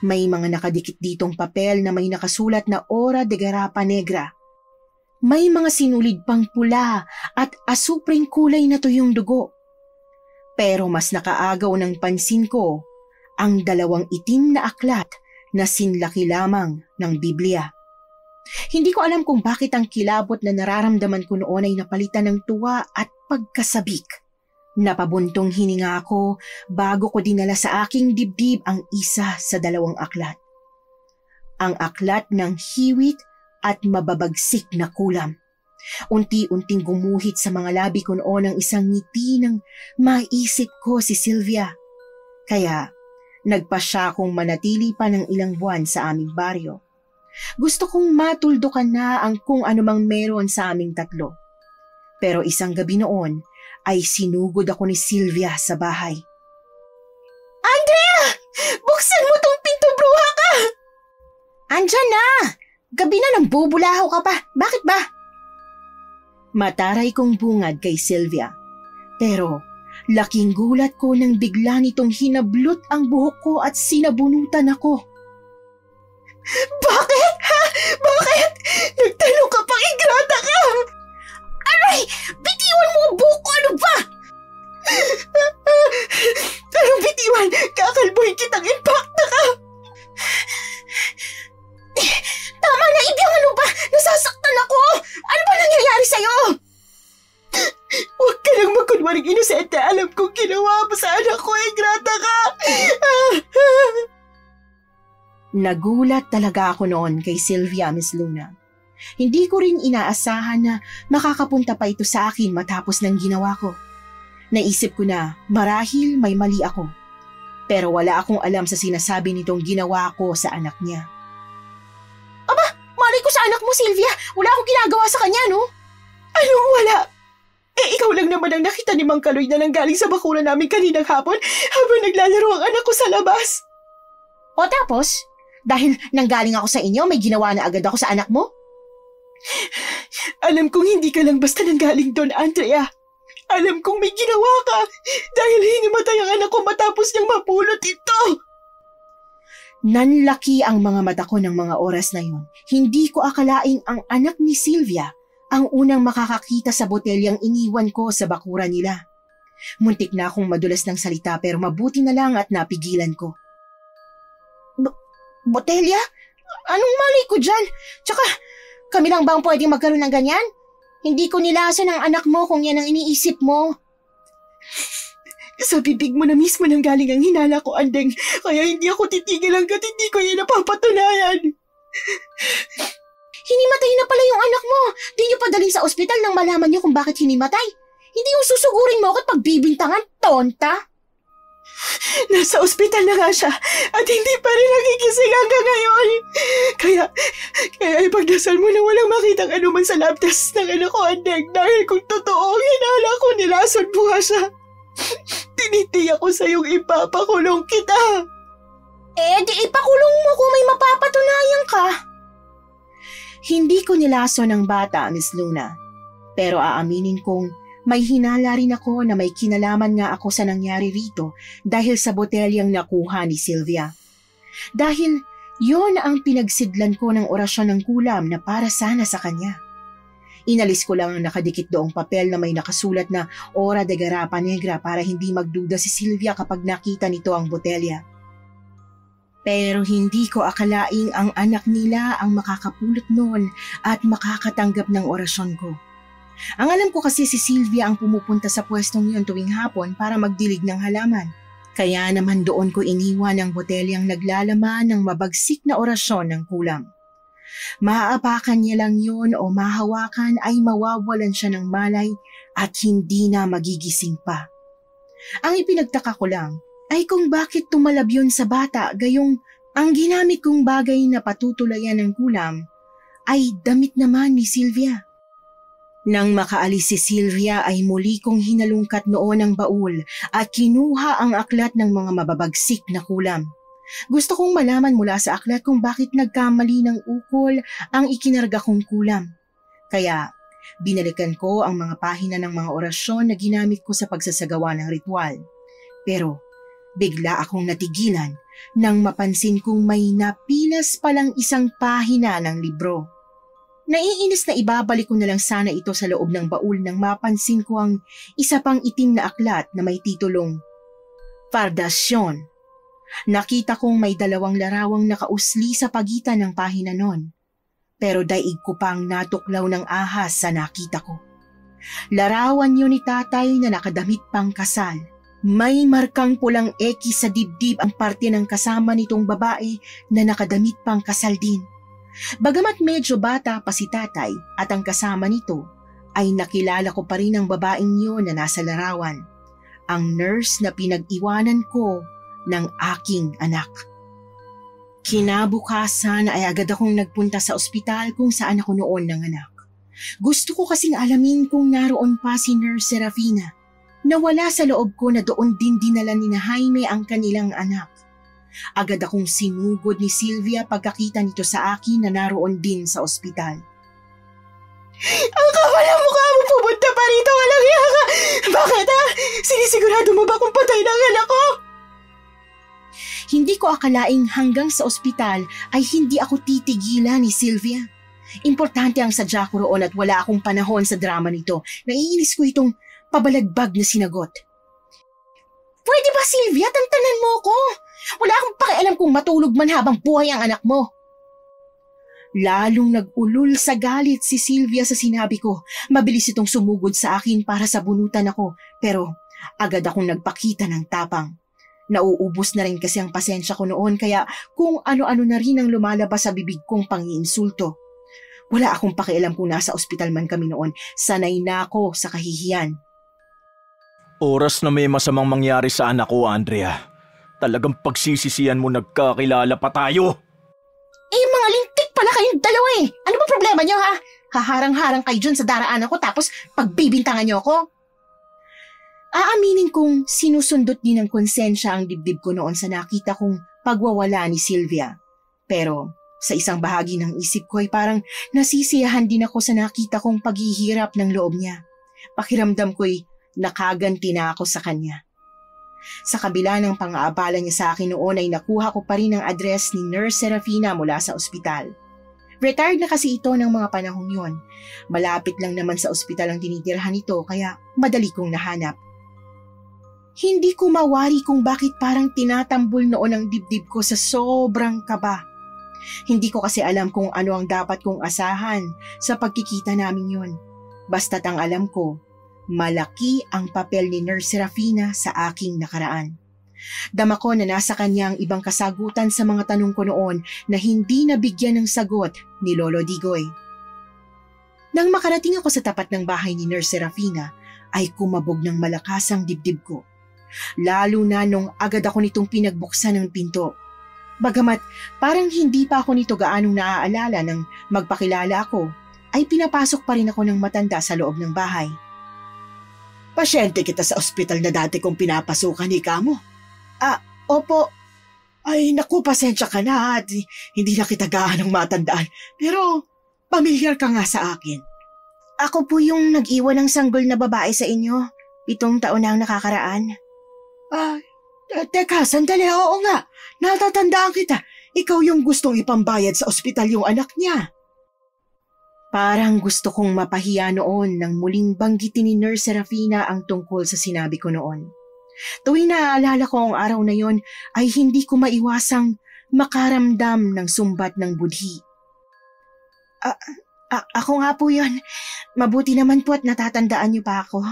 Speaker 3: May mga nakadikit ditong papel na may nakasulat na Hora de Garapa Negra. May mga sinulid pang pula at asupring kulay na tuyong dugo. Pero mas nakaagaw ng pansin ko ang 2 itim na aklat na sinlaki lamang ng Biblia. Hindi ko alam kung bakit ang kilabot na nararamdaman ko noon ay napalitan ng tuwa at pagkasabik. Napabuntong hininga ako bago ko dinala sa aking dibdib ang isa sa 2 aklat. Ang aklat ng hiwit at mababagsik na kulam. Unti-unting gumuhit sa mga labi ko noon ang isang ngiti ng maisip ko si Sylvia. Kaya nagpasya akong manatili pa ng ilang buwan sa aming baryo. Gusto kong matuldukan na ang kung anumang meron sa aming 3. Pero isang gabi noon, ay sinugod ako ni Sylvia sa bahay. Andrea! Buksan mo tong pinto, bruha ka! Andyan na! Gabi na nang bubulahaw ka pa. Bakit ba? Mataray kong bungad kay Sylvia. Pero laking gulat ko nang bigla nitong hinablot ang buhok ko at sinabunutan ako. Bakit? Ha? Bakit? Nagtanong ka pang ingrata ka! Aray! Bitiwan mo ang buhok ko! Ano ba? Anong bitiwan? Kakalbuhin kitang impacta ka! Tama na, Ibyang! Ano ba? Nasasaktan ako! Ano ba nangyayari sa'yo? Huwag ka lang magkunwaring inosente. Alam kong ginawa mo sa anak ko. Ingrata ka! Nagulat talaga ako noon kay Sylvia, Miss Luna. Hindi ko rin inaasahan na makakapunta pa ito sa akin matapos ng ginawa ko. Naisip ko na marahil may mali ako. Pero wala akong alam sa sinasabi nitong ginawa ko sa anak niya. Aba, malay ko sa anak mo, Sylvia. Wala akong ginagawa sa kanya, no? Anong wala? Ikaw lang naman ang nakita ni Mang Kaloy na nanggaling sa bakuran namin kaninang hapon habang naglalaro ang anak ko sa labas. O tapos, dahil nanggaling ako sa inyo, may ginawa na agad ako sa anak mo? Alam kong hindi ka lang basta nanggaling doon, Andrea. Alam kong may ginawa ka dahil hinimatay ang anak ko matapos niyang mapulot ito. Nanlaki ang mga mata ko ng mga oras na yun. Hindi ko akalaing ang anak ni Sylvia ang unang makakakita sa botelyang iniwan ko sa bakuran nila. Muntik na akong madulas ng salita pero mabuti na lang at napigilan ko. Botelya? Anong mali ko dyan? Tsaka, kami lang bang pwedeng magkaroon ng ganyan? Hindi ko nilasan ang anak mo kung yan ang iniisip mo. Sa bibig mo na mismo nang galing ang hinala ko, Andeng. Kaya hindi ako titigil hanggat hindi ko yan napapatunayan. Hinimatay na pala yung anak mo. Di niyo padalhin sa ospital nang malaman niyo kung bakit hinimatay. Hindi yung susugurin mo ako at pagbibintangan, tonta. Nasa ospital na nga siya at hindi pa rin nagigising hanggang ngayon. Kaya ipagdasal mo na walang makitang anuman sa lab test ng anak ko, Andeng, dahil kung totoo ang hinala ko, nilason buha siya. Tinitiyak ko sa iyong ipapakulong kita. Di ipakulong mo kung may mapapatunayan ka. Hindi ko nilason ang bata, Miss Luna. Pero aaminin kong may hinala rin ako na may kinalaman nga ako sa nangyari rito dahil sa botelyang nakuha ni Sylvia. Dahil yon ang pinagsidlan ko ng orasyon ng kulam na para sana sa kanya. Inalis ko lang ang nakadikit doong papel na may nakasulat na Hora de Garapa Negra para hindi magduda si Sylvia kapag nakita nito ang botelya. Pero hindi ko akalaing ang anak nila ang makakapulot noon at makakatanggap ng orasyon ko. Ang alam ko kasi si Sylvia ang pumupunta sa pwestong yun tuwing hapon para magdilig ng halaman. Kaya naman doon ko iniwan ang botelyang naglalaman ng mabagsik na orasyon ng kulam. Maaapakan niya lang yun o mahawakan ay mawawalan siya ng malay at hindi na magigising pa. Ang ipinagtaka ko lang ay kung bakit tumalab yun sa bata gayong ang ginamit kong bagay na patutulayan ng kulam ay damit naman ni Sylvia. Nang makaalis si Sylvia ay muli kong hinalungkat noon ang baul at kinuha ang aklat ng mga mababagsik na kulam. Gusto kong malaman mula sa aklat kung bakit nagkamali ng ukol ang ikinarga kong kulam. Kaya binalikan ko ang mga pahina ng mga orasyon na ginamit ko sa pagsasagawa ng ritual. Pero bigla akong natigilan nang mapansin kong may napilas palang isang pahina ng libro. Naiinis na ibabalik ko na lang sana ito sa loob ng baul nang mapansin ko ang isa pang itim na aklat na may titulong Fardasyon. Nakita kong may 2 larawang nakausli sa pagitan ng pahina nun. Pero daig ko pang natuklaw ng ahas sa nakita ko. Larawan yun ni tatay na nakadamit pang kasal. May markang pulang eki sa dibdib ang parte ng kasama nitong babae na nakadamit pang kasal din. Bagamat medyo bata pa si tatay at ang kasama nito, ay nakilala ko pa rin ang babaeng yun na nasa larawan, ang nurse na pinag-iwanan ko ng aking anak. Kinabukasan ay agad akong nagpunta sa ospital kung saan ako noon nanganak. Gusto ko kasing alamin kung naroon pa si Nurse Serafina. Nawala sa loob ko na doon din dinala ni Jaime ang kanilang anak. Agad akong sinugod ni Sylvia pagkakita nito sa akin na naroon din sa ospital. Ang kapal ang mukha mo, pumunta pa rito, walang hiya ka! Bakit ha? Sinisigurado mo ba kung patay na ang anak ko? Hindi ko akalaing hanggang sa ospital ay hindi ako titigilan ni Sylvia. Importante ang sadya ko roon at wala akong panahon sa drama nito. Naiinis ko itong pabalagbag na sinagot. Pwede ba, Sylvia? Tantanan mo ko. Wala akong pakialam kung matulog man habang buhay ang anak mo. Lalong nag-ulul sa galit si Sylvia sa sinabi ko. Mabilis itong sumugod sa akin para sabunutan ako, pero agad akong nagpakita ng tapang. Nauubos na rin kasi ang pasensya ko noon kaya kung ano-ano na rin ang lumalabas sa bibig kong pangiinsulto. Wala akong pakialam kung nasa ospital man kami noon. Sanay na ako sa kahihiyan.
Speaker 4: Oras na may masamang mangyari sa anak ko, Andrea. Talagang pagsisisihan mo nagkakilala pa tayo.
Speaker 3: Mga lintik pala kayong dalawa eh. Ano ba problema niyo ha? Haharang-harang kayo dyan sa daraanan ko tapos pagbibintangan niyo ako? Aaminin kong sinusundot din ng konsensya ang dibdib ko noon sa nakita kong pagwawala ni Sylvia. Pero sa isang bahagi ng isip ko ay parang nasisiyahan din ako sa nakita kong paghihirap ng loob niya. Pakiramdam ko'y nakaganti na ako sa kanya. Sa kabila ng pang-aabala niya sa akin noon ay nakuha ko pa rin ang address ni Nurse Serafina mula sa ospital. Retired na kasi ito ng mga panahong yon. Malapit lang naman sa ospital ang tinitirhan nito kaya madali kong nahanap. Hindi ko mawari kung bakit parang tinatambol noon ang dibdib ko sa sobrang kaba. Hindi ko kasi alam kung ano ang dapat kong asahan sa pagkikita namin yon. Basta't ang alam ko, malaki ang papel ni Nurse Serafina sa aking nakaraan. Dama ko na nasa kanya ang ibang kasagutan sa mga tanong ko noon na hindi nabigyan ng sagot ni Lolo Digoy. Nang makarating ako sa tapat ng bahay ni Nurse Serafina, ay kumabog ng malakas ang dibdib ko. Lalo na nung agad ako nitong pinagbuksan ng pinto. Bagamat parang hindi pa ako nito gaanong naaalala nang magpakilala ako, ay pinapasok pa rin ako ng matanda sa loob ng bahay. Pasyente kita sa ospital na dati kong pinapasukan, ika mo. Opo. Ay, naku, pasensya ka na at hindi na kita gaanong matandaan. Pero, pamilyar ka nga sa akin. Ako po yung nag-iwan ng sanggol na babae sa inyo. 7 taon na ang nakakaraan. Teka, sandali, oo nga. Natatandaan kita. Ikaw yung gustong ipambayad sa ospital yung anak niya. Parang gusto kong mapahiya noon nang muling banggitin ni Nurse Serafina ang tungkol sa sinabi ko noon. Tuwing naaalala ko ang araw na yon ay hindi ko maiwasang makaramdam ng sumbat ng budhi. Ako nga po yon. Mabuti naman po at natatandaan niyo pa ako.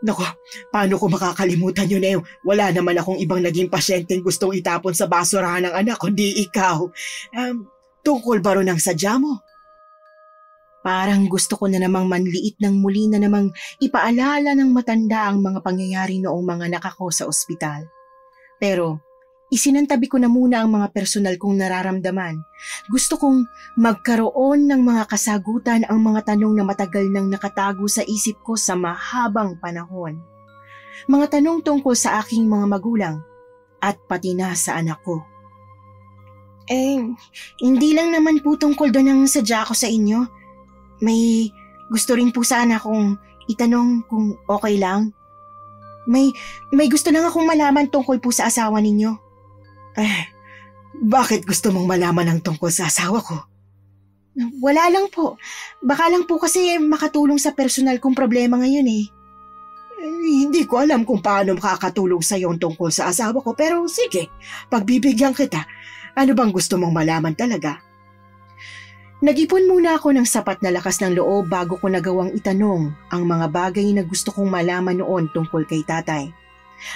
Speaker 3: Naku, paano ko makakalimutan yun eh? Wala naman akong ibang naging pasyenteng gustong itapon sa basurahan ng anak, kundi ikaw. Tungkol ba ron ang sadya mo? Parang gusto ko na namang manliit ng muli na namang ipaalala ng matanda ang mga pangyayari noong mga anak ako sa ospital. Pero isinantabi ko na muna ang mga personal kong nararamdaman. Gusto kong magkaroon ng mga kasagutan ang mga tanong na matagal nang nakatago sa isip ko sa mahabang panahon. Mga tanong tungkol sa aking mga magulang at pati na sa anak ko. Hindi lang naman po tungkol doon ang sadya ko sa inyo. May gusto rin po sana akong itanong kung okay lang. May gusto lang akong malaman tungkol po sa asawa ninyo. Bakit gusto mong malaman ang tungkol sa asawa ko? Wala lang po. Baka lang po kasi makatulong sa personal kong problema ngayon eh. Hindi ko alam kung paano makakatulong sa iyo tungkol sa asawa ko, pero sige, pagbibigyan kita. Ano bang gusto mong malaman talaga? Nag-ipon muna ako ng sapat na lakas ng loob bago ko nagawang itanong ang mga bagay na gusto kong malaman noon tungkol kay tatay.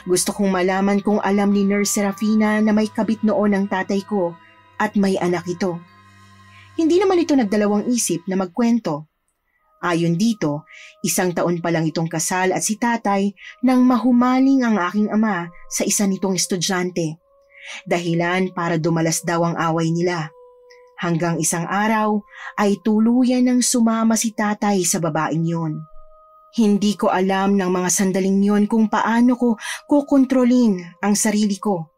Speaker 3: Gusto kong malaman kung alam ni Nurse Serafina na may kabit noon ang tatay ko at may anak ito. Hindi naman ito nagdalawang isip na magkwento. Ayon dito, 1 taon pa lang itong kasal at si tatay nang mahumaling ang aking ama sa isa nitong estudyante. Dahilan para dumalas daw ang away nila. Hanggang isang araw ay tuluyan ng sumama si tatay sa babaeng yon. Hindi ko alam ng mga sandaling yon kung paano ko kukontrolin ang sarili ko.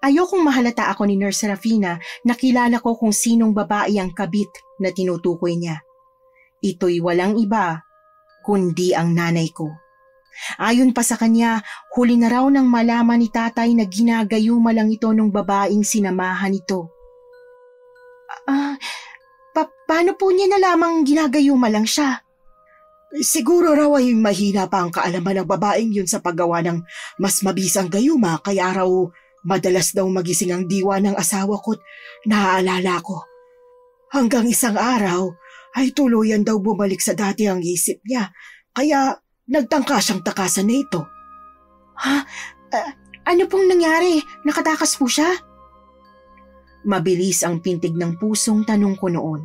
Speaker 3: Ayokong mahalata ako ni Nurse Serafina na kilala ko kung sinong babae ang kabit na tinutukoy niya. Ito'y walang iba kundi ang nanay ko. Ayon pa sa kanya, huli na raw nang malaman ni tatay na ginagayuma lang ito nung babaeng sinamahan nito. Paano po niya nalamang ginagayuma lang siya? Siguro raw ay mahina pa ang kaalaman ng babaeng yun sa paggawa ng mas mabisang gayuma, kaya raw madalas daw magising ang diwa ng asawa ko't naaalala ko. Hanggang isang araw ay tuluyan daw bumalik sa dati ang isip niya, kaya nagtangka siyang takasan na ito. Ano pong nangyari? Nakatakas po siya? Mabilis ang pintig ng pusong tanong ko noon.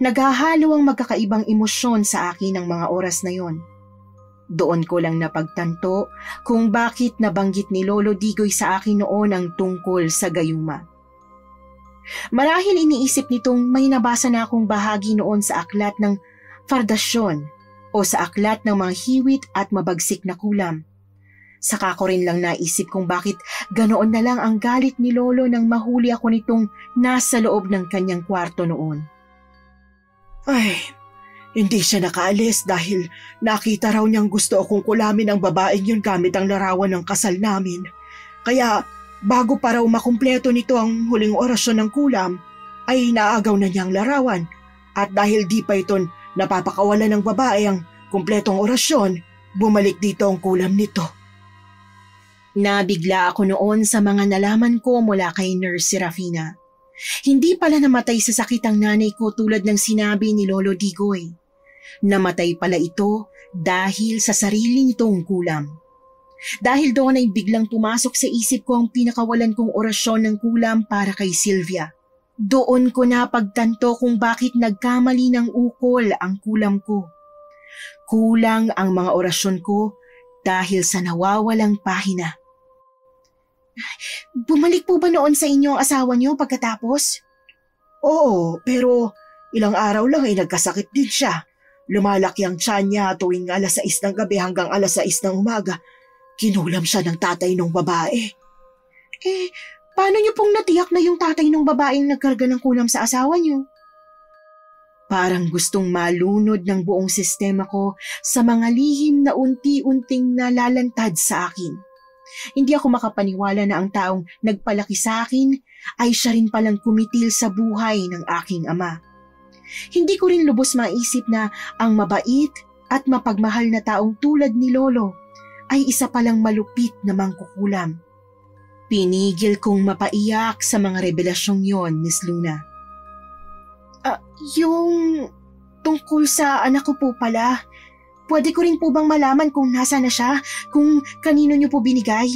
Speaker 3: Naghahalo ang magkakaibang emosyon sa akin ng mga oras na yon. Doon ko lang napagtanto kung bakit nabanggit ni Lolo Digoy sa akin noon ang tungkol sa gayuma. Marahil iniisip nitong may nabasa na akong bahagi noon sa aklat ng Fardasyon o sa aklat ng mga hiwit at mabagsik na kulam. Saka ko rin lang naisip kung bakit ganoon na lang ang galit ni Lolo nang mahuli ako nitong nasa loob ng kanyang kwarto noon. Ay, hindi siya nakaalis dahil nakita raw niyang gusto akong kulamin ang babaeng yun gamit ang larawan ng kasal namin. Kaya bago pa raw makumpleto nito ang huling orasyon ng kulam, ay naagaw na niyang larawan. At dahil di pa ito napapakawalan ng babae ang kumpletong orasyon, bumalik dito ang kulam nito. Nabigla ako noon sa mga nalaman ko mula kay Nurse Serafina. Hindi pala namatay sa sakit ang nanay ko tulad ng sinabi ni Lolo Digoy. Namatay pala ito dahil sa sarili nitong kulam. Dahil doon ay biglang pumasok sa isip ko ang pinakawalan kong orasyon ng kulam para kay Sylvia. Doon ko na pagtanto kung bakit nagkamali ng ukol ang kulam ko. Kulang ang mga orasyon ko dahil sa nawawalang pahina. Bumalik po ba noon sa inyo ang asawa niyo pagkatapos? Oo, pero ilang araw lang ay nagkasakit din siya. Lumalaki ang tiyan niya tuwing 6:00 ng gabi hanggang 6:00 ng umaga. Kinulam siya ng tatay ng babae. Paano niyo pong natiyak na yung tatay ng babaeng nagkarga ng kulam sa asawa niyo? Parang gustong malunod ng buong sistema ko sa mga lihim na unti-unting nalalantad sa akin. Hindi ako makapaniwala na ang taong nagpalaki sa akin ay siya rin palang kumitil sa buhay ng aking ama. Hindi ko rin lubos maisip na ang mabait at mapagmahal na taong tulad ni Lolo ay isa palang malupit na mangkukulam. Pinigil kong mapaiyak sa mga revelasyong yon, Miss Luna. Yung tungkol sa anak ko po pala, pwede ko rin po bang malaman kung nasa na siya, kung kanino niyo po binigay?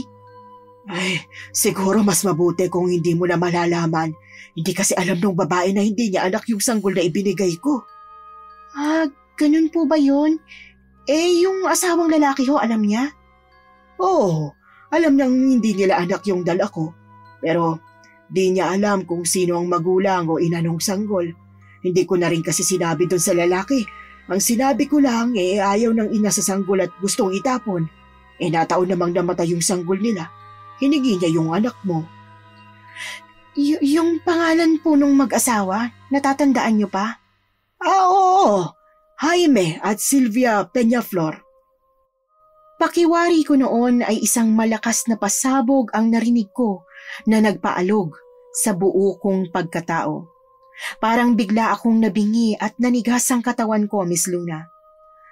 Speaker 3: Ay, siguro mas mabuti kung hindi mo na malalaman. Hindi kasi alam ng babae na hindi niya anak yung sanggol na ibinigay ko. Ganun po ba yun? Yung asawang lalaki ho, alam niya? Oo, alam niyang hindi nila anak yung dala ko. Pero di niya alam kung sino ang magulang o ina ng sanggol. Hindi ko na rin kasi sinabi doon sa lalaki. Ang sinabi ko lang ayaw ng ina sa sanggol at gustong itapon. Nataon namang namatay yung sanggol nila. Hinigi niya yung anak mo. Yung pangalan po nung mag-asawa, natatandaan niyo pa? Oo. Jaime at Sylvia Peñaflor. Pakiwari ko noon ay isang malakas na pasabog ang narinig ko na nagpaalog sa buo kong pagkatao. Parang bigla akong nabingi at nanigas ang katawan ko, Miss Luna.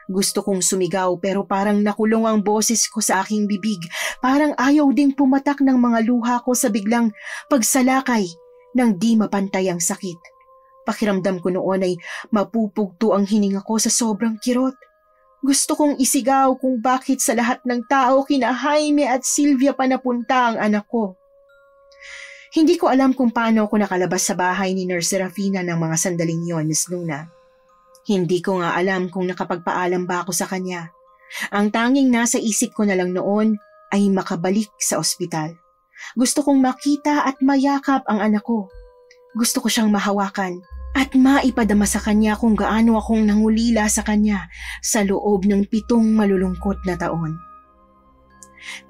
Speaker 3: Gusto kong sumigaw pero parang nakulong ang boses ko sa aking bibig. Parang ayaw ding pumatak ng mga luha ko sa biglang pagsalakay ng di mapantay ang sakit. Pakiramdam ko noon ay mapupugto ang hininga ko sa sobrang kirot. Gusto kong isigaw kung bakit sa lahat ng tao kina Jaime at Sylvia pa napunta ang anak ko. Hindi ko alam kung paano ako nakalabas sa bahay ni Nurse Serafina ng mga sandaling yon, Miss Luna. Hindi ko nga alam kung nakapagpaalam ba ako sa kanya. Ang tanging nasa isip ko na lang noon ay makabalik sa ospital. Gusto kong makita at mayakap ang anak ko. Gusto ko siyang mahawakan at maipadama sa kanya kung gaano akong nangulila sa kanya sa loob ng 7 malulungkot na taon.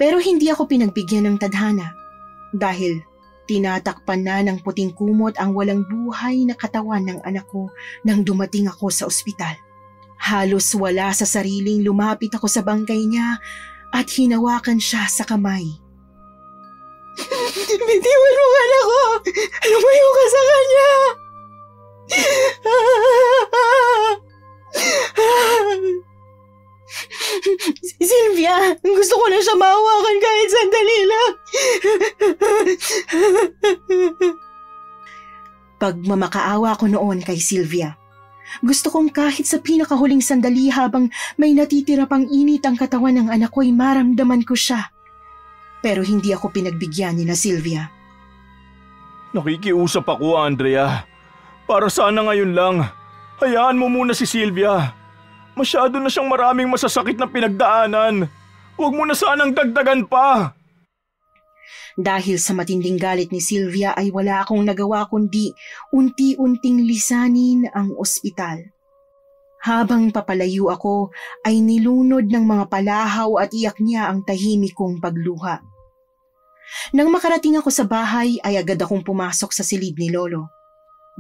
Speaker 3: Pero hindi ako pinagbigyan ng tadhana dahil tinatakpan na ng puting kumot ang walang buhay na katawan ng anak ko nang dumating ako sa ospital. Halos wala sa sariling lumapit ako sa bangkay niya at hinawakan siya sa kamay. Bitiwan mo ka na ko! Lumayo ka sa kanya! Sylvia, gusto ko na siya mahawakan kahit sandali lang. Pagmamakaawa ko noon kay Sylvia. Gusto kong kahit sa pinakahuling sandali habang may natitira pang init ang katawan ng anak ko ay maramdaman ko siya. Pero hindi ako pinagbigyan ni na Sylvia.
Speaker 4: Nakikiusap ako, Andrea. Para sana ngayon lang. Hayaan mo muna si Sylvia. Masyado na siyang maraming masasakit na pinagdaanan. Huwag mo na sanang dagdagan pa.
Speaker 3: Dahil sa matinding galit ni Sylvia ay wala akong nagawa kundi unti-unting lisanin ang ospital. Habang papalayo ako ay nilunod ng mga palahaw at iyak niya ang tahimik kong pagluha. Nang makarating ako sa bahay ay agad akong pumasok sa silid ni Lolo.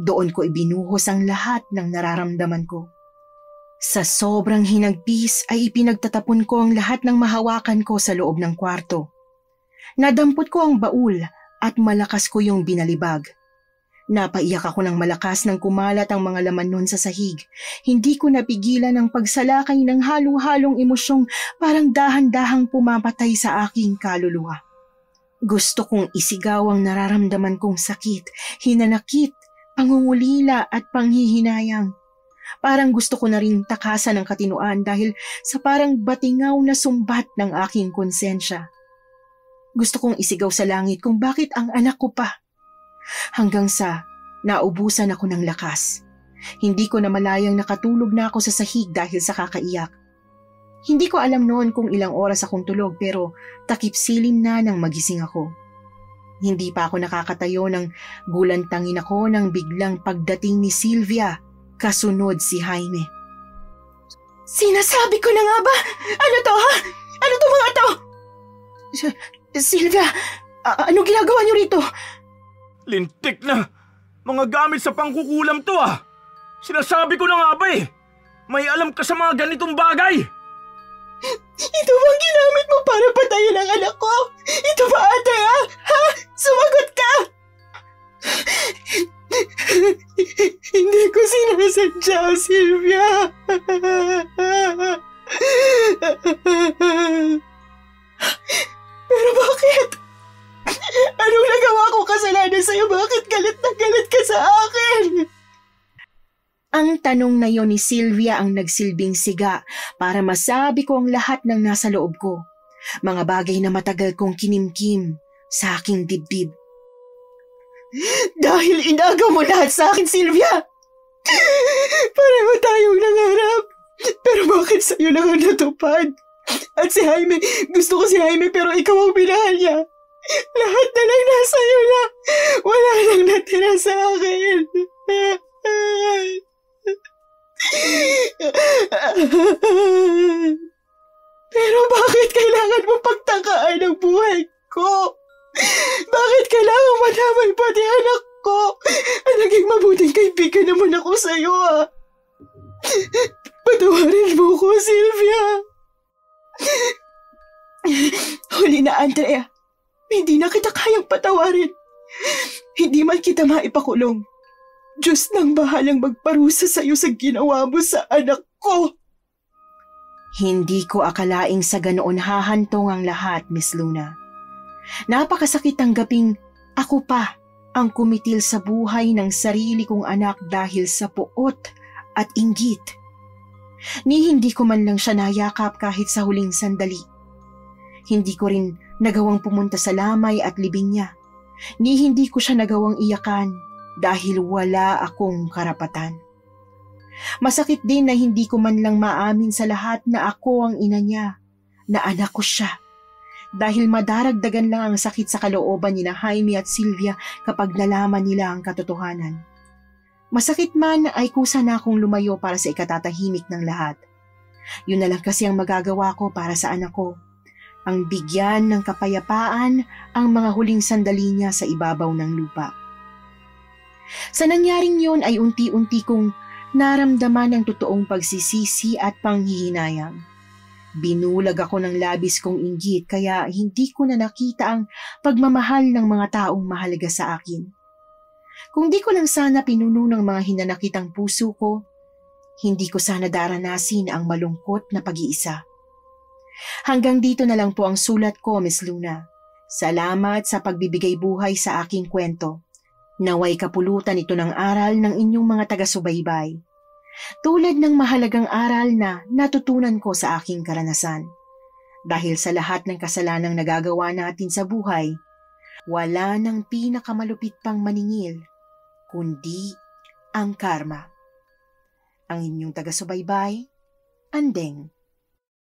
Speaker 3: Doon ko ibinuhos ang lahat ng nararamdaman ko. Sa sobrang hinagpis ay ipinagtatapon ko ang lahat ng mahawakan ko sa loob ng kwarto. Nadampot ko ang baul at malakas ko yung binalibag. Napaiyak ako ng malakas nang kumalat ang mga laman nun sa sahig. Hindi ko napigilan ang pagsalakay ng halo-halong emosyong parang dahan-dahang pumapatay sa aking kaluluwa. Gusto kong isigaw ang nararamdaman kong sakit, hinanakit, pangungulila at panghihinayang. Parang gusto ko na rin takasan ng katinuan dahil sa parang batingaw na sumbat ng aking konsensya. Gusto kong isigaw sa langit kung bakit ang anak ko pa. Hanggang sa naubusan ako ng lakas. Hindi ko na malayang nakatulog na ako sa sahig dahil sa kakaiyak. Hindi ko alam noon kung ilang oras akong tulog pero takip silim na nang magising ako. Hindi pa ako nakakatayo nang gulantangin ako ng biglang pagdating ni Sylvia. Kasunod si Jaime. Sinasabi ko na nga ba? Ano to ha? Ano to mga to? Sylvia, ano ginagawa niyo rito?
Speaker 4: Lintik na! Mga gamit sa pangkukulam to ah! Sinasabi ko na nga ba eh! May alam ka sa mga ganitong bagay!
Speaker 3: Ito bang ginamit mo para patayin ang anak ko? Ito ba Andrea? Ha? Sumagot ka! Hindi ko sinasadya, Sylvia. Pero bakit? Anong nagawa ko kasalanan sa'yo? Bakit galit na galit ka sa akin? Ang tanong na yon ni Sylvia ang nagsilbing siga para masabi ko ang lahat ng nasa loob ko. Mga bagay na matagal kong kinimkim sa aking dibdib. Dahil inagaw mo lahat sa akin, Sylvia! Pareho tayong nangarap. Pero bakit sa'yo lang ang natupad? At si Jaime, gusto ko si Jaime pero ikaw ang binahal niya. Lahat na lang nasa'yo na. Wala nang natira sa akin. Pero bakit kailangan mo pagtakaan ang buhay ko? Bakit kailangan madamay pati anak ko? Ang naging mabuting kaibigan naman ako sa'yo ah. Patawarin mo ko, Sylvia. Huli na, Andrea. Hindi na kita kayang patawarin. Hindi man kita maipakulong. Diyos nang bahalang magparusa sa'yo sa ginawa mo sa anak ko. Hindi ko akalaing sa ganoon hahantong ang lahat, Miss Luna. Napakasakit tanggaping ako pa ang kumitil sa buhay ng sarili kong anak dahil sa puot at inggit. Ni hindi ko man lang siya nayakap kahit sa huling sandali. Hindi ko rin nagawang pumunta sa lamay at libing niya. Ni hindi ko siya nagawang iyakan dahil wala akong karapatan. Masakit din na hindi ko man lang maamin sa lahat na ako ang ina niya, na anak ko siya. Dahil madaragdagan lang ang sakit sa kalooban ni na Jaime at Sylvia kapag nalaman nila ang katotohanan. Masakit man ay kusa na akong lumayo para sa ikatatahimik ng lahat. Yun na lang kasi ang magagawa ko para sa anak ko. Ang bigyan ng kapayapaan ang mga huling sandali niya sa ibabaw ng lupa. Sa nangyaring yun ay unti-unti kong naramdaman ang totoong pagsisisi at panghihinayang. Binulag ako ng labis kong inggit kaya hindi ko na nakita ang pagmamahal ng mga taong mahalaga sa akin. Kung di ko lang sana pinuno ng mga hinanakitang puso ko, hindi ko sana daranasin ang malungkot na pag-iisa. Hanggang dito na lang po ang sulat ko, Miss Luna. Salamat sa pagbibigay buhay sa aking kwento. Naway kapulutan ito ng aral ng inyong mga taga-subaybay. Tulad ng mahalagang aral na natutunan ko sa aking karanasan. Dahil sa lahat ng kasalanang nagagawa natin sa buhay, wala nang pinakamalupit pang maningil, kundi ang karma. Ang inyong taga-subaybay, Andeng.